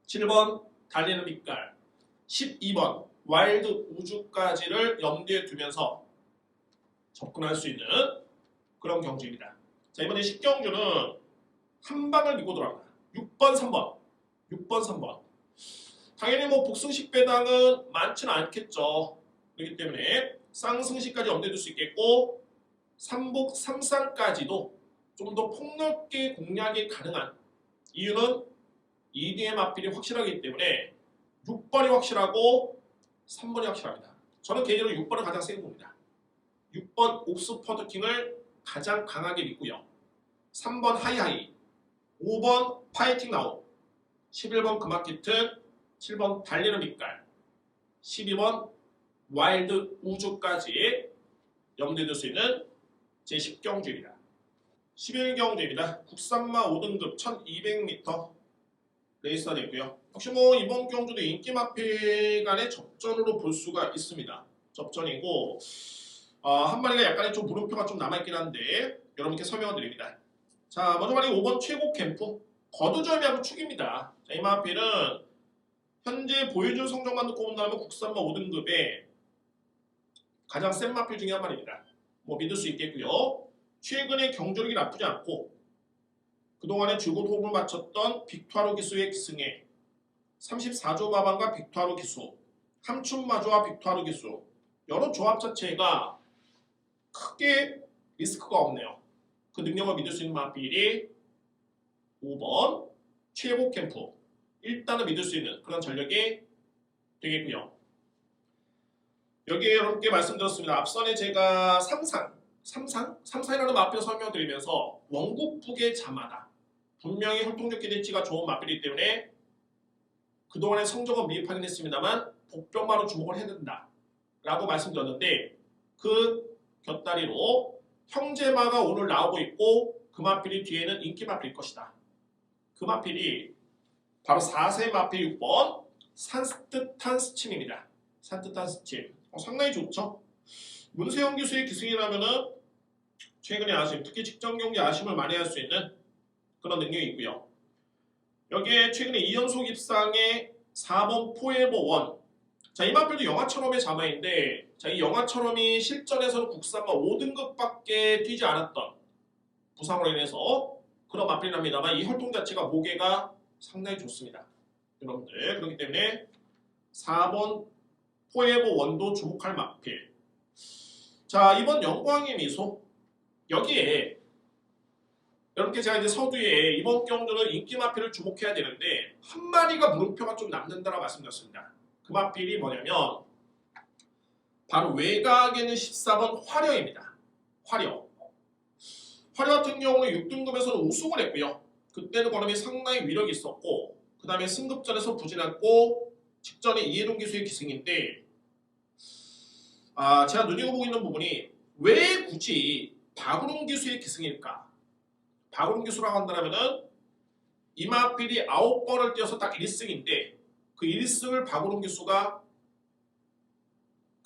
7번 달리는 빛깔 12번 와일드 우주까지를 염두에 두면서 접근할 수 있는 그런 경주입니다. 자, 이번에 10경주는 한 방을 믿고 들어갑니다. 6번, 3번. 6번, 3번. 당연히 뭐 복승식 배당은 많지는 않겠죠. 그렇기 때문에 쌍승식까지 염두에 둘 수 있겠고 3복 3쌍까지도 좀 더 폭넓게 공략이 가능한 이유는 2D의 마필이 확실하기 때문에 6번이 확실하고 3번이 확실합니다. 저는 개인적으로 6번을 가장 세게 봅니다. 6번 옥스퍼드 킹을 가장 강하게 믿고요. 3번 하이하이 5번 파이팅 나우 11번 금화키튼 7번 달리는 빛깔 12번 와일드 우주까지 염두에 둘 수 있는 제10경주입니다. 11경주입니다. 국산마 5등급 1200m 레이스가 됐고요. 역시 뭐 이번 경주도 인기 마필 간의 접전으로 볼 수가 있습니다. 접전이고 한 마리가 약간의 좀 물음표가 좀 남아있긴 한데 여러분께 설명을 드립니다. 자, 먼저 말이 5번 최고 캠프 거두절미하고 축입니다. 자, 이 마필은 현재 보여준 성적만 놓고 본다면 국산마 5등급의 가장 센 마필 중에 한 마리입니다. 뭐 믿을 수 있겠고요. 최근에 경주력이 나쁘지 않고 그동안에 줄곧 호흡을 맞췄던 빅투아르 기수의 기승에 34조 마방과 빅투아르 기수, 함춘마조와 빅투아르 기수 여러 조합 자체가 크게 리스크가 없네요. 그 능력을 믿을 수 있는 마필이 5번 최고 캠프 일단은 믿을 수 있는 그런 전력이 되겠고요. 여기에 여러분께 말씀드렸습니다. 앞선에 제가 삼상이라는 마필을 설명드리면서 원국북의 자마다 분명히 활동력 기대치가 좋은 마필이기 때문에 그동안의 성적은 미흡하긴 했습니다만 복병마로 주목을 해야 된다라고 말씀드렸는데 그 곁다리로 형제마가 오늘 나오고 있고 그 마필이 뒤에는 인기 마필일 것이다. 그 마필이 바로 4세 마필 6번 산뜻한 스침입니다. 산뜻한 스침. 상당히 좋죠. 문세영 기수의 기승이라면은 최근에 아쉬움, 특히 직전 경기 아쉬움을 많이 할 수 있는 그런 능력이 있고요. 여기에 최근에 이연속 입상의 4번 포에버 원. 자, 이 마필도 영화처럼의 자마인데, 자, 이 영화처럼이 실전에서는 국산마 5등급밖에 뛰지 않았던 부상으로 인해서 그런 마필이랍니다만 이 활동 자체가 모계가 상당히 좋습니다. 여러분들 그렇기 때문에 4번 포에버 원도 주목할 마필. 자, 이번 영광의 미소 여기에 이렇게 제가 이제 서두에 이번 경주는 인기 마필을 주목해야 되는데 한 마리가 물음표가 좀 남는다라고 말씀드렸습니다. 그 마필이 뭐냐면 바로 외곽에는 14번 화려입니다. 화려 같은 경우는 6등급에서는 우승을 했고요. 그때는 걸음이 상당히 위력이 있었고 그 다음에 승급전에서 부진했고 직전에 이해동 기수의 기승인데 제가 눈여겨보고 있는 부분이 왜 굳이 박우룡 기수의 기승일까? 박우룡 기수라고 한다면은 이마필이 9번을 뛰어서 딱 1승인데 그 1승을 박우룡 기수가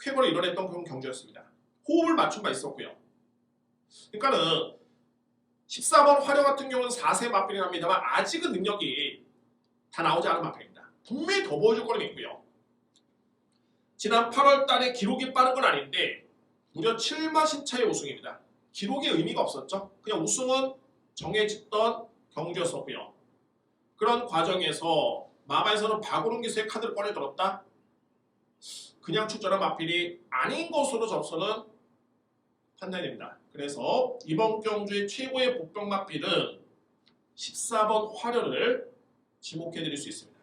쾌거를 이뤄냈던 그런 경주였습니다. 호흡을 맞춘 바 있었고요. 그러니까는 14번 화려 같은 경우는 4세 마필이랍니다만 아직은 능력이 다 나오지 않은 마필입니다. 분명히 더 보여줄 거는 있고요. 지난 8월 달에 기록이 빠른 건 아닌데 무려 7마신차의 우승입니다. 기록의 의미가 없었죠. 그냥 우승은 정해졌던 경주였었고요. 그런 과정에서 마마에서는 박우룡 기수의 카드를 꺼내들었다. 그냥 출전한 마필이 아닌 것으로 접선은 판단이 됩니다. 그래서 이번 경주의 최고의 복병 마필은 14번 화려를 지목해드릴 수 있습니다.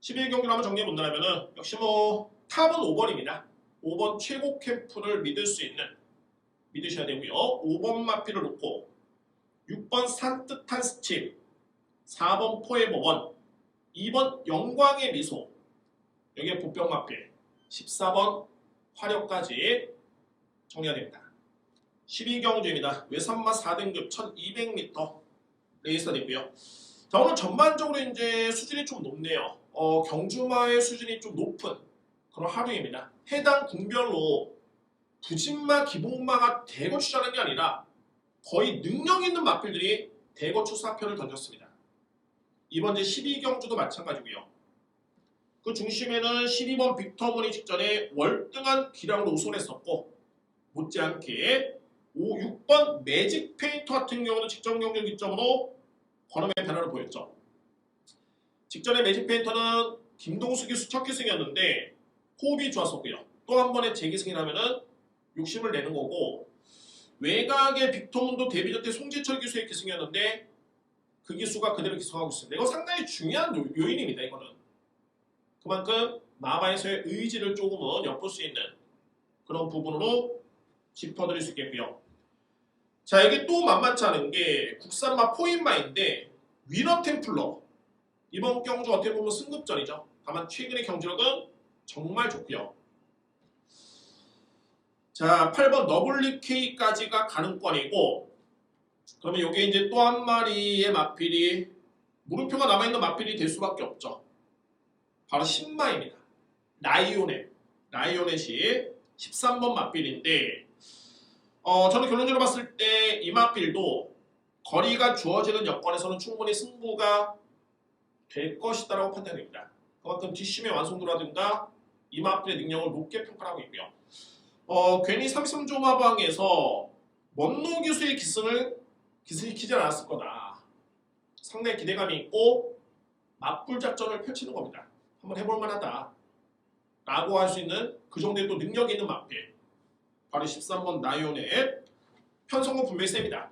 11경기로 한번 정리해 본다면 역시 뭐 탑은 5번입니다. 5번 최고 캠프를 믿으셔야 되고요. 5번 마필을 놓고 6번 산뜻한 스침, 4번 포에버 원, 2번 영광의 미소, 여기에 복병 마필, 14번 화려까지 정리가 됩니다. 12경주입니다. 외산마 4등급 1200m 레이스가 됐고요. 자, 오늘 전반적으로 이제 수준이 좀 높네요. 경주마의 수준이 좀 높은 그런 하루입니다. 해당 군별로 부진마, 기복마가 대거 출전한 게 아니라 거의 능력 있는 마필들이 대거 출사표를 던졌습니다. 이번 제 12경주도 마찬가지고요. 그 중심에는 12번 빅터문이 직전에 월등한 기량으로 우승했었고 못지않게 6번 매직 페인터 같은 경우는 직전 경쟁 기점으로 걸음의 변화를 보였죠. 직전에 매직 페인터는 김동수 기수 첫 기승이었는데 호흡이 좋았었고요. 또 한 번의 재기승이라면은 욕심을 내는 거고 외곽의 빅터문도 데뷔전 때 송재철 기수의 기승이었는데 그 기수가 그대로 기승하고 있습니다. 이거 상당히 중요한 요인입니다. 이거는 그만큼 마마에서의 의지를 조금은 엿볼 수 있는 그런 부분으로 짚어드릴 수 있겠고요. 자, 이게 또 만만치 않은 게 국산마 포인마인데 위너 템플러 이번 경주 어떻게 보면 승급전이죠. 다만 최근의 경주력은 정말 좋고요. 자, 8번 너블리 K까지가 가능권이고 그러면 이게 이제 또 한 마리의 마필이 물음표가 남아있는 마필이 될 수밖에 없죠. 바로 10마입니다. 라이오넷이 13번 마필인데 저는 결론적으로 봤을 때 이 마필도 거리가 주어지는 여건에서는 충분히 승부가 될 것이다라고 판단됩니다. 그만큼 뒷심의 완성도라든가 이 마필의 능력을 높게 평가하고 있고요. 괜히 33조 마방에서 먼노 교수의 기승시키지 않았을 거다. 상당히 기대감이 있고 맞불 작전을 펼치는 겁니다. 한번 해볼 만하다 라고 할 수 있는 그 정도의 또 능력이 있는 마필, 바로 13번 나이오넷. 편성은 분명히 셉니다.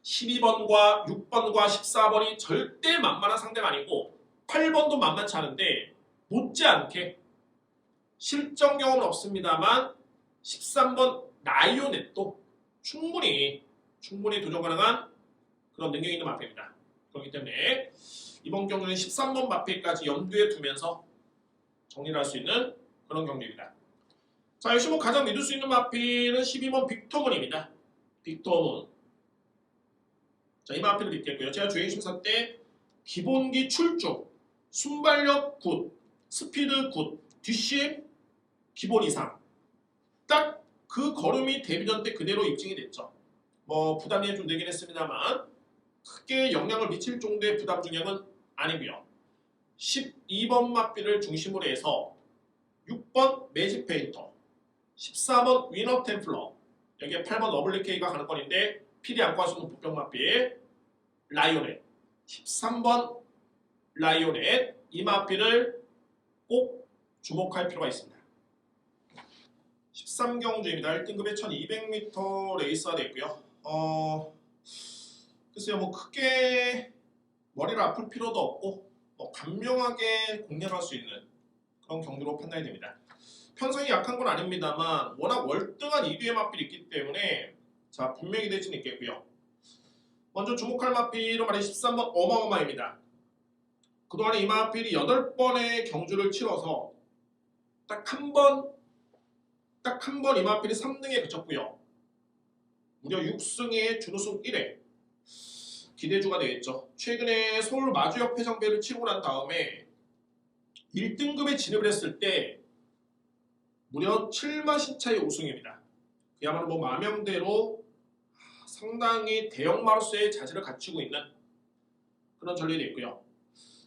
12번과 6번과 14번이 절대 만만한 상대가 아니고 8번도 만만치 않은데 못지않게 실전 경험은 없습니다만 13번 나이오넷도 충분히 도전 가능한 그런 능력이 있는 마필입니다. 그렇기 때문에 이번 경기는 13번 마필까지 염두에 두면서 정리를 할 수 있는 그런 경기입니다. 자, 역시 뭐 가장 믿을 수 있는 마필은 12번 빅토문입니다. 빅토문. 자, 이 마필을 믿겠고요. 제가 주행 심사 때 기본기 출중, 순발력 굿, 스피드 굿, 뒷심 기본 이상. 딱 그 걸음이 데뷔전 때 그대로 입증이 됐죠. 뭐 부담이 좀 되긴 했습니다만 크게 영향을 미칠 정도의 부담 중량은 아니고요. 12번 마필을 중심으로 해서 6번 매직 페인터, 14번 위너 템플러, 여기에 8번 러블리케이가 가는 건인데 필이 안고 할 수 있는 복병 마필 라이오넷, 13번 라이오넷, 이 마필을 꼭 주목할 필요가 있습니다. 13경주입니다. 1등급에 1200m 레이스가 됐고요. 글쎄요, 뭐 크게 머리를 아플 필요도 없고 뭐 간명하게 공략할 수 있는 그런 경기로 판단이 됩니다. 편성이 약한 건 아닙니다만 워낙 월등한 2뒤의 마필이 있기 때문에 자 분명히 될 수는 있겠고요. 먼저 주목할 마필은 말이 13번 어마어마입니다. 그동안에 이 마필이 8번의 경주를 치러서 딱 한 번 이 마필이 3등에 그쳤고요. 무려 6승에 준우승 1회. 기대주가 되겠죠. 최근에 서울 마주협회장배를 치르고 난 다음에 1등급에 진입을 했을 때 무려 7마신차의 우승입니다. 그야말로 뭐 마명대로 상당히 대형 마루스의 자질을 갖추고 있는 그런 전례도 있고요.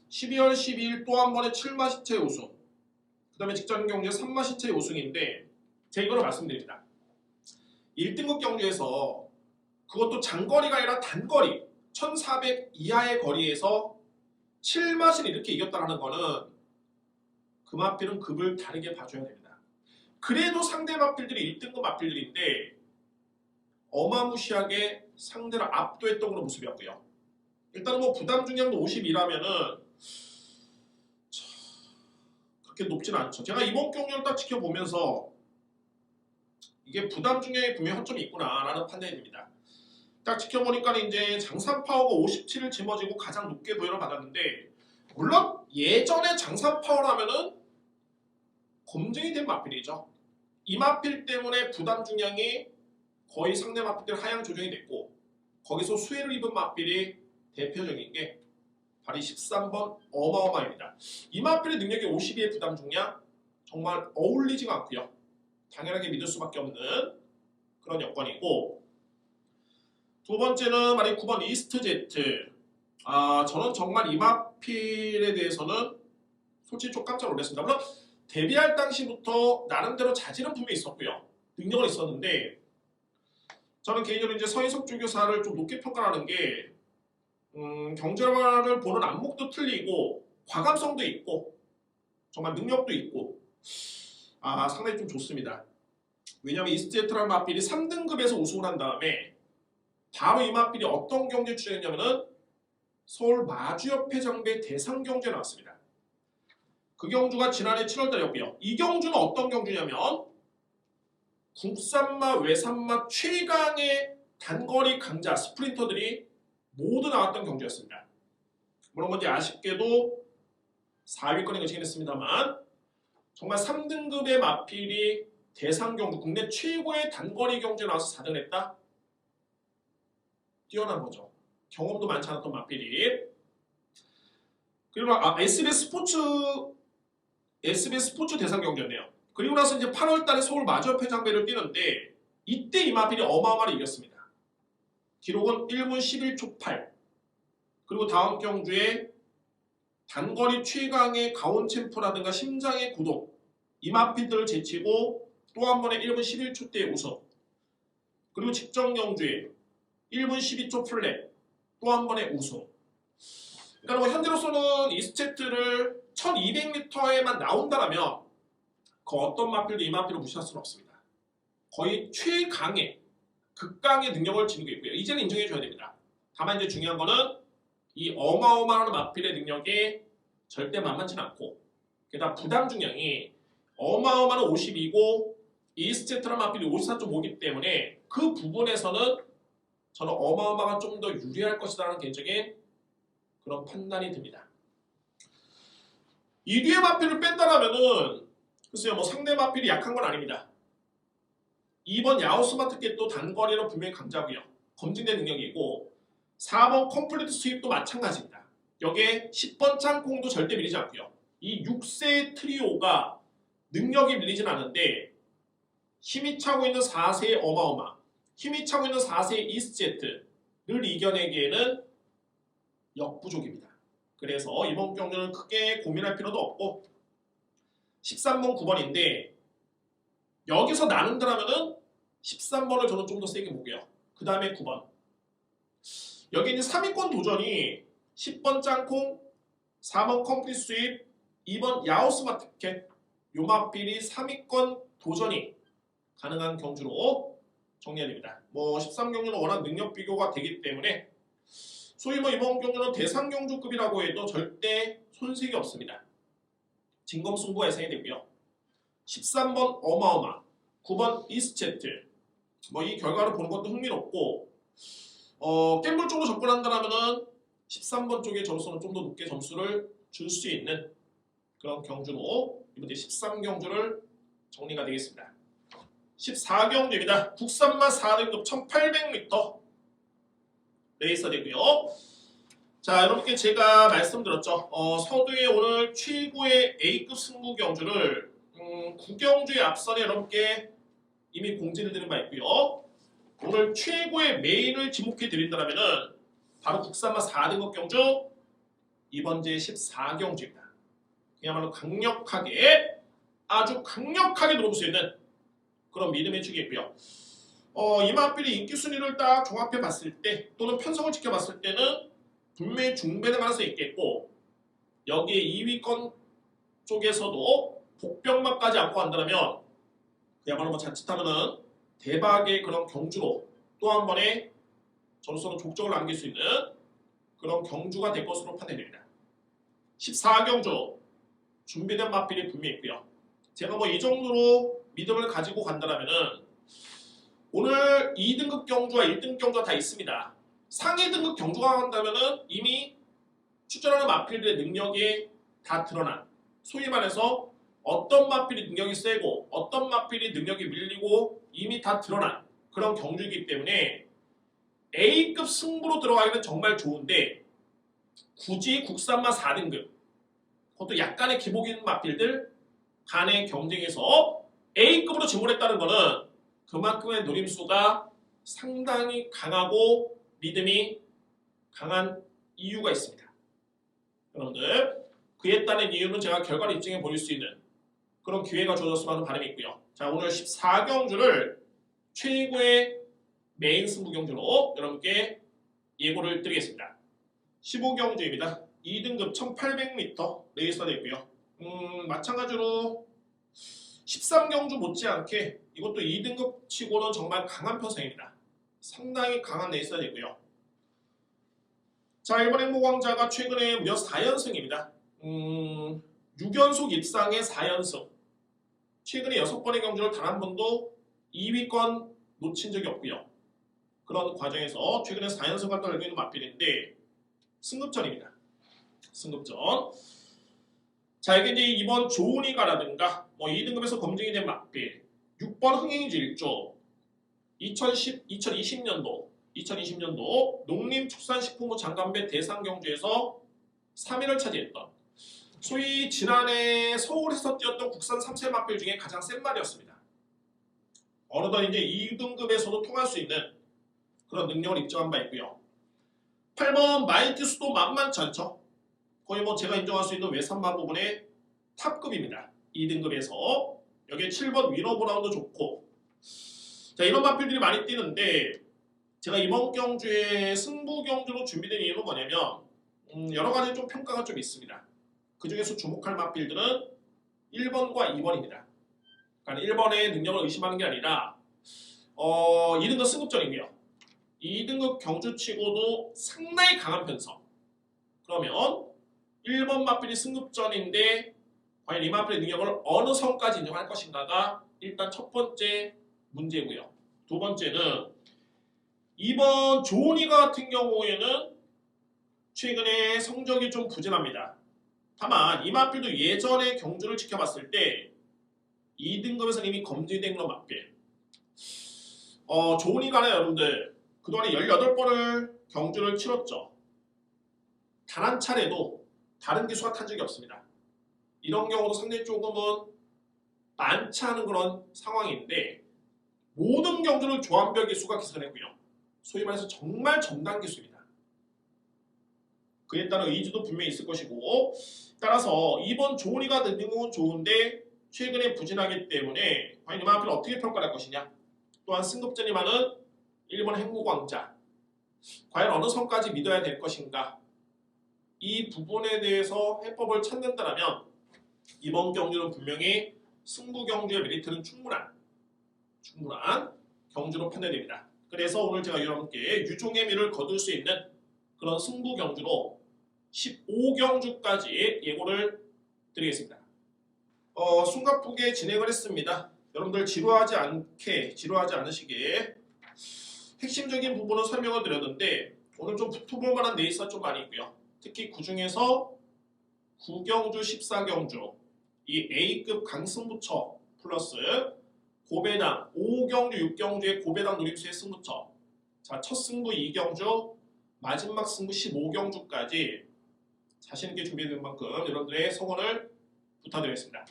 12월 12일 또 한 번의 7마신차의 우승, 그 다음에 직전 경주에 3마신차의 우승인데 제가 이거를 말씀드립니다. 1등급 경주에서 그것도 장거리가 아니라 단거리 1400 이하의 거리에서 7마신을 이렇게 이겼다는 거는 그 마필은 급을 다르게 봐줘야 됩니다. 그래도 상대 마필들이 1등급 마필들인데 어마무시하게 상대를 압도했던 그런 모습이었고요. 일단은 뭐 부담 중량도 52라면은 그렇게 높지는 않죠. 제가 이번 경기를 딱 지켜보면서 이게 부담 중량에 분명히 허점이 있구나라는 판단이 듭니다. 딱 지켜보니까 이제 장산 파워가 57을 짊어지고 가장 높게 부여를 받았는데 물론 예전에 장산 파워라면은 검증이 된 마필이죠. 이 마필 때문에 부담 중량이 거의 상대 마필들 하향 조정이 됐고 거기서 수혜를 입은 마필이 대표적인 게 바로 13번 어마어마입니다. 이 마필의 능력이 52의 부담 중량 정말 어울리지가 않고요. 당연하게 믿을 수밖에 없는 그런 여건이고 두 번째는 말이 9번 이스트 제트. 저는 정말 이 마필에 대해서는 솔직히 좀 깜짝 놀랐습니다. 물론 데뷔할 당시부터 나름대로 자질은 분명히 있었고요. 능력은 있었는데 저는 개인적으로 이제 서희석 주교사를 좀 높게 평가하는 게 경주를 보는 안목도 틀리고 과감성도 있고 정말 능력도 있고 상당히 좀 좋습니다. 왜냐하면 이스트제트라는 마필이 3등급에서 우승을 한 다음에 바로 이 마필이 어떤 경기에 출연했냐면은 서울 마주협회장배 대상경주에 나왔습니다. 그 경주가 지난해 7월달이었고요. 이 경주는 어떤 경주냐면 국산마, 외산마 최강의 단거리 강자 스프린터들이 모두 나왔던 경주였습니다. 물론 뭔지 아쉽게도 4위권에 그치긴 했습니다만 정말 3등급의 마필이 대상경주, 국내 최고의 단거리 경주에 나와서 4등을 했다? 뛰어난 거죠. 경험도 많지 않았던 마필이. 그리고 SBS 스포츠 대상경주였네요. 그리고 나서 이제 8월달에 서울 마주협회장배를 뛰는데 이때 이 마필이 어마어마하게 이겼습니다. 기록은 1분 11초 8. 그리고 다음 경주에 단거리 최강의 가온 챔프라든가 심장의 구동 이 마필들을 제치고 또 한 번에 1분 11초 대 우승. 그리고 직전 경주에 1분 12초 플랫 또 한 번의 우승. 그러니까 뭐 현재로서는 이스체트를 1200m에만 나온다라면 그 어떤 마필도 이 마필을 무시할 수는 없습니다. 거의 최강의 극강의 능력을 지니고 있고요. 이제는 인정해줘야 됩니다. 다만 이제 중요한 거는 이 어마어마한 마필의 능력이 절대 만만치는 않고 게다가 부담 중량이 어마어마한 52고 이스체트란 마필이 54.5이기 때문에 그 부분에서는 저는 어마어마가 좀 더 유리할 것이라는 개인적인 그런 판단이 듭니다. 2뒤의 마필을 뺀다라면은 글쎄요 뭐 상대 마필이 약한 건 아닙니다. 2번 야오스마트켓도 단거리로 분명히 강자고요. 검증된 능력이고 4번 컴플리트 스윕도 마찬가지입니다. 여기에 10번 짱콩도 절대 밀리지 않고요. 이 6세 트리오가 능력이 밀리진 않은데 힘이 차고 있는 4세의 어마어마, 힘이 차고 있는 4세의 이스제트를 이겨내기에는 역부족입니다. 그래서 이번 경주는 크게 고민할 필요도 없고 13번, 9번인데 여기서 나눈다라면은 13번을 저는 좀 더 세게 보고요. 그 다음에 9번. 여기 이제 3위권 도전이 10번 짱콩, 4번 컴플리트 스윕, 2번 야오스마트켓 요 마필이 3위권 도전이 가능한 경주로 정리해야 됩니다. 뭐 13경주는 워낙 능력 비교가 되기 때문에 소위 뭐 이번 경주는 대상 경주급이라고 해도 절대 손색이 없습니다. 진검승부가 예상이 되고요. 13번 어마어마, 9번 이스체트 뭐 이 결과를 보는 것도 흥미롭고 갬블 쪽으로 접근한다면은 13번 쪽에 저로서는 좀 더 높게 점수를 줄 수 있는 그런 경주로 이번 13경주를 정리가 되겠습니다. 14경주입니다. 국산만 4등급 1800m 레이서 되고요. 자, 여러분께 제가 말씀드렸죠. 서두에 오늘 최고의 A급 승부 경주를 9경주의 앞선에 여러분께 이미 공지를 드린 바 있고요. 오늘 최고의 메인을 지목해 드린다면은 바로 국산만 4등급 경주 이번 제 14경주입니다. 그야말로 강력하게 아주 강력하게 들어볼 수 있는 그런 믿음의 축이고요. 이 마필이 인기 순위를 딱 종합해 봤을 때 또는 편성을 지켜봤을 때는 분명히 중배는 가능성이 있겠고 여기에 2위권 쪽에서도 복병만까지 안고 간다면 그야말로 뭐 자칫하면은 대박의 그런 경주로 또 한 번에 저로서는 족적을 남길 수 있는 그런 경주가 될 것으로 판단됩니다. 14경주 준비된 마필이 분명히 있고요. 제가 뭐 이 정도로 믿음을 가지고 간다면은 오늘 2등급 경주와 1등급 경주가 다 있습니다. 상위 등급 경주가 한다면은 이미 출전하는 마필들의 능력이 다 드러난 소위 말해서 어떤 마필이 능력이 세고 어떤 마필이 능력이 밀리고 이미 다 드러난 그런 경주이기 때문에 A급 승부로 들어가기는 정말 좋은데 굳이 국산만 4등급 그것도 약간의 기복 있는 마필들 간의 경쟁에서 A급으로 증몰했다는 것은 그만큼의 노림수가 상당히 강하고 믿음이 강한 이유가 있습니다. 여러분들 그에 따른 이유는 제가 결과를 입증해 보일 수 있는 그런 기회가 주어졌으면 하는 바람이 있고요. 자, 오늘 14경주를 최고의 메인 승부 경주로 여러분께 예고를 드리겠습니다. 15경주입니다. 2등급 1800m 레이서 되고요. 마찬가지로 13경주 못지않게 이것도 2등급 치고는 정말 강한 편성입니다. 상당히 강한 레이서가 되고요. 자, 일본 행보광자가 최근에 무려 4연승입니다. 6연속 입상의 4연승. 최근에 6번의 경주를 단 한 번도 2위권 놓친 적이 없고요. 그런 과정에서 최근에 4연승을 떨고 있는 마필인데 승급전입니다. 승급전. 자, 이게 이제 이번 조은이가라든가 뭐 2등급에서 검증이 된 마필 6번 흥행일조 2020년도 농림축산식품부 장관배 대상경주에서 3위를 차지했던 소위 지난해 서울에서 뛰었던 국산 3세 마필 중에 가장 센 말이었습니다. 어느덧 이제 2등급에서도 통할 수 있는 그런 능력을 입증한 바 있고요. 8번 마이티수도 만만치 않죠. 거의 뭐 제가 인정할 수 있는 외산마 부분의 탑급입니다. 2등급에서 여기에 7번 위너 브라운도 좋고. 자, 이런 마필들이 많이 뛰는데 제가 이번 경주에 승부 경주로 준비된 이유는 뭐냐면 여러 가지 좀 평가가 좀 있습니다. 그 중에서 주목할 마필들은 1번과 2번입니다. 그러니까 1번의 능력을 의심하는 게 아니라 2등급 승급전이고요. 2등급 경주치고도 상당히 강한 편성. 그러면 1번 마필이 승급전인데 과연 이 마필의 능력을 어느 선까지 인정할 것인가가 일단 첫 번째 문제고요. 두 번째는 2번 조은이가 같은 경우에는 최근에 성적이 좀 부진합니다. 다만 이 마필도 예전에 경주를 지켜봤을 때 2등급에서 이미 검증된 그런 마필. 조은이가 여러분들 그동안에 18번을 경주를 치렀죠. 단 한 차례도 다른 기수가 탄 적이 없습니다. 이런 경우도 상당히 조금은 많지 않은 그런 상황인데 모든 경주를 조한별 기수가 기선했고요. 소위 말해서 정말 전담 기수입니다. 그에 따른 의지도 분명히 있을 것이고 따라서 이번 조은이가 능력은 좋은데 최근에 부진하기 때문에 과연 이만 앞을 어떻게 평가할 것이냐. 또한 승급전이 많은 일본 행무광자 과연 어느 선까지 믿어야 될 것인가. 이 부분에 대해서 해법을 찾는다면 이번 경주는 분명히 승부 경주의 메리트는 충분한 경주로 판단됩니다. 그래서 오늘 제가 여러분께 유종의 미를 거둘 수 있는 그런 승부 경주로 15경주까지 예고를 드리겠습니다. 숨가쁘게 진행을 했습니다. 여러분들 지루하지 않으시게 핵심적인 부분을 설명을 드렸는데 오늘 좀 붙어볼 만한 내용이 좀 많이 있고요. 특히 그 중에서 9경주, 14경주 이 A급 강승부처 플러스 고배당 5경주, 6경주의 고배당 누림수의 승부처 자, 첫 승부 2경주, 마지막 승부 15경주까지 자신있게 준비된 만큼 여러분들의 성원을 부탁드리겠습니다.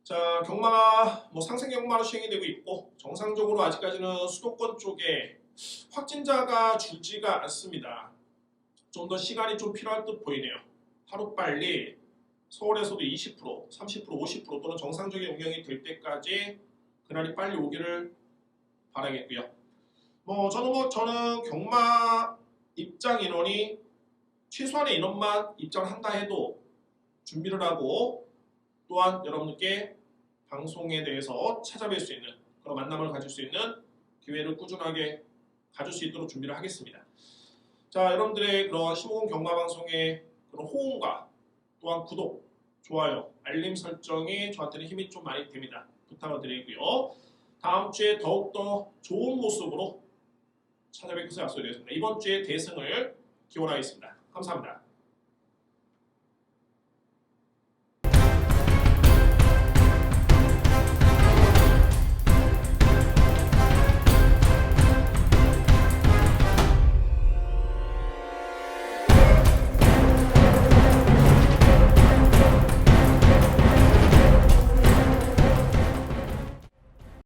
자, 경마가 상생 경마로 시행이 되고 있고 정상적으로 아직까지는 수도권 쪽에 확진자가 줄지가 않습니다. 좀 더 시간이 좀 필요할 듯 보이네요. 하루빨리 서울에서도 20%, 30%, 50% 또는 정상적인 운영이 될 때까지 그날이 빨리 오기를 바라겠고요. 저는 경마 입장 인원이 최소한의 인원만 입장을 한다 해도 준비를 하고 또한 여러분들께 방송에 대해서 찾아뵐 수 있는 그런 만남을 가질 수 있는 기회를 꾸준하게 가질 수 있도록 준비를 하겠습니다. 자, 여러분들의 그런 15금 경마방송의 그런 호응과 또한 구독, 좋아요, 알림 설정이 저한테는 힘이 좀 많이 됩니다. 부탁을 드리고요. 다음 주에 더욱더 좋은 모습으로 찾아뵙겠습니다. 약속드리겠습니다. 이번 주에 대승을 기원하겠습니다. 감사합니다.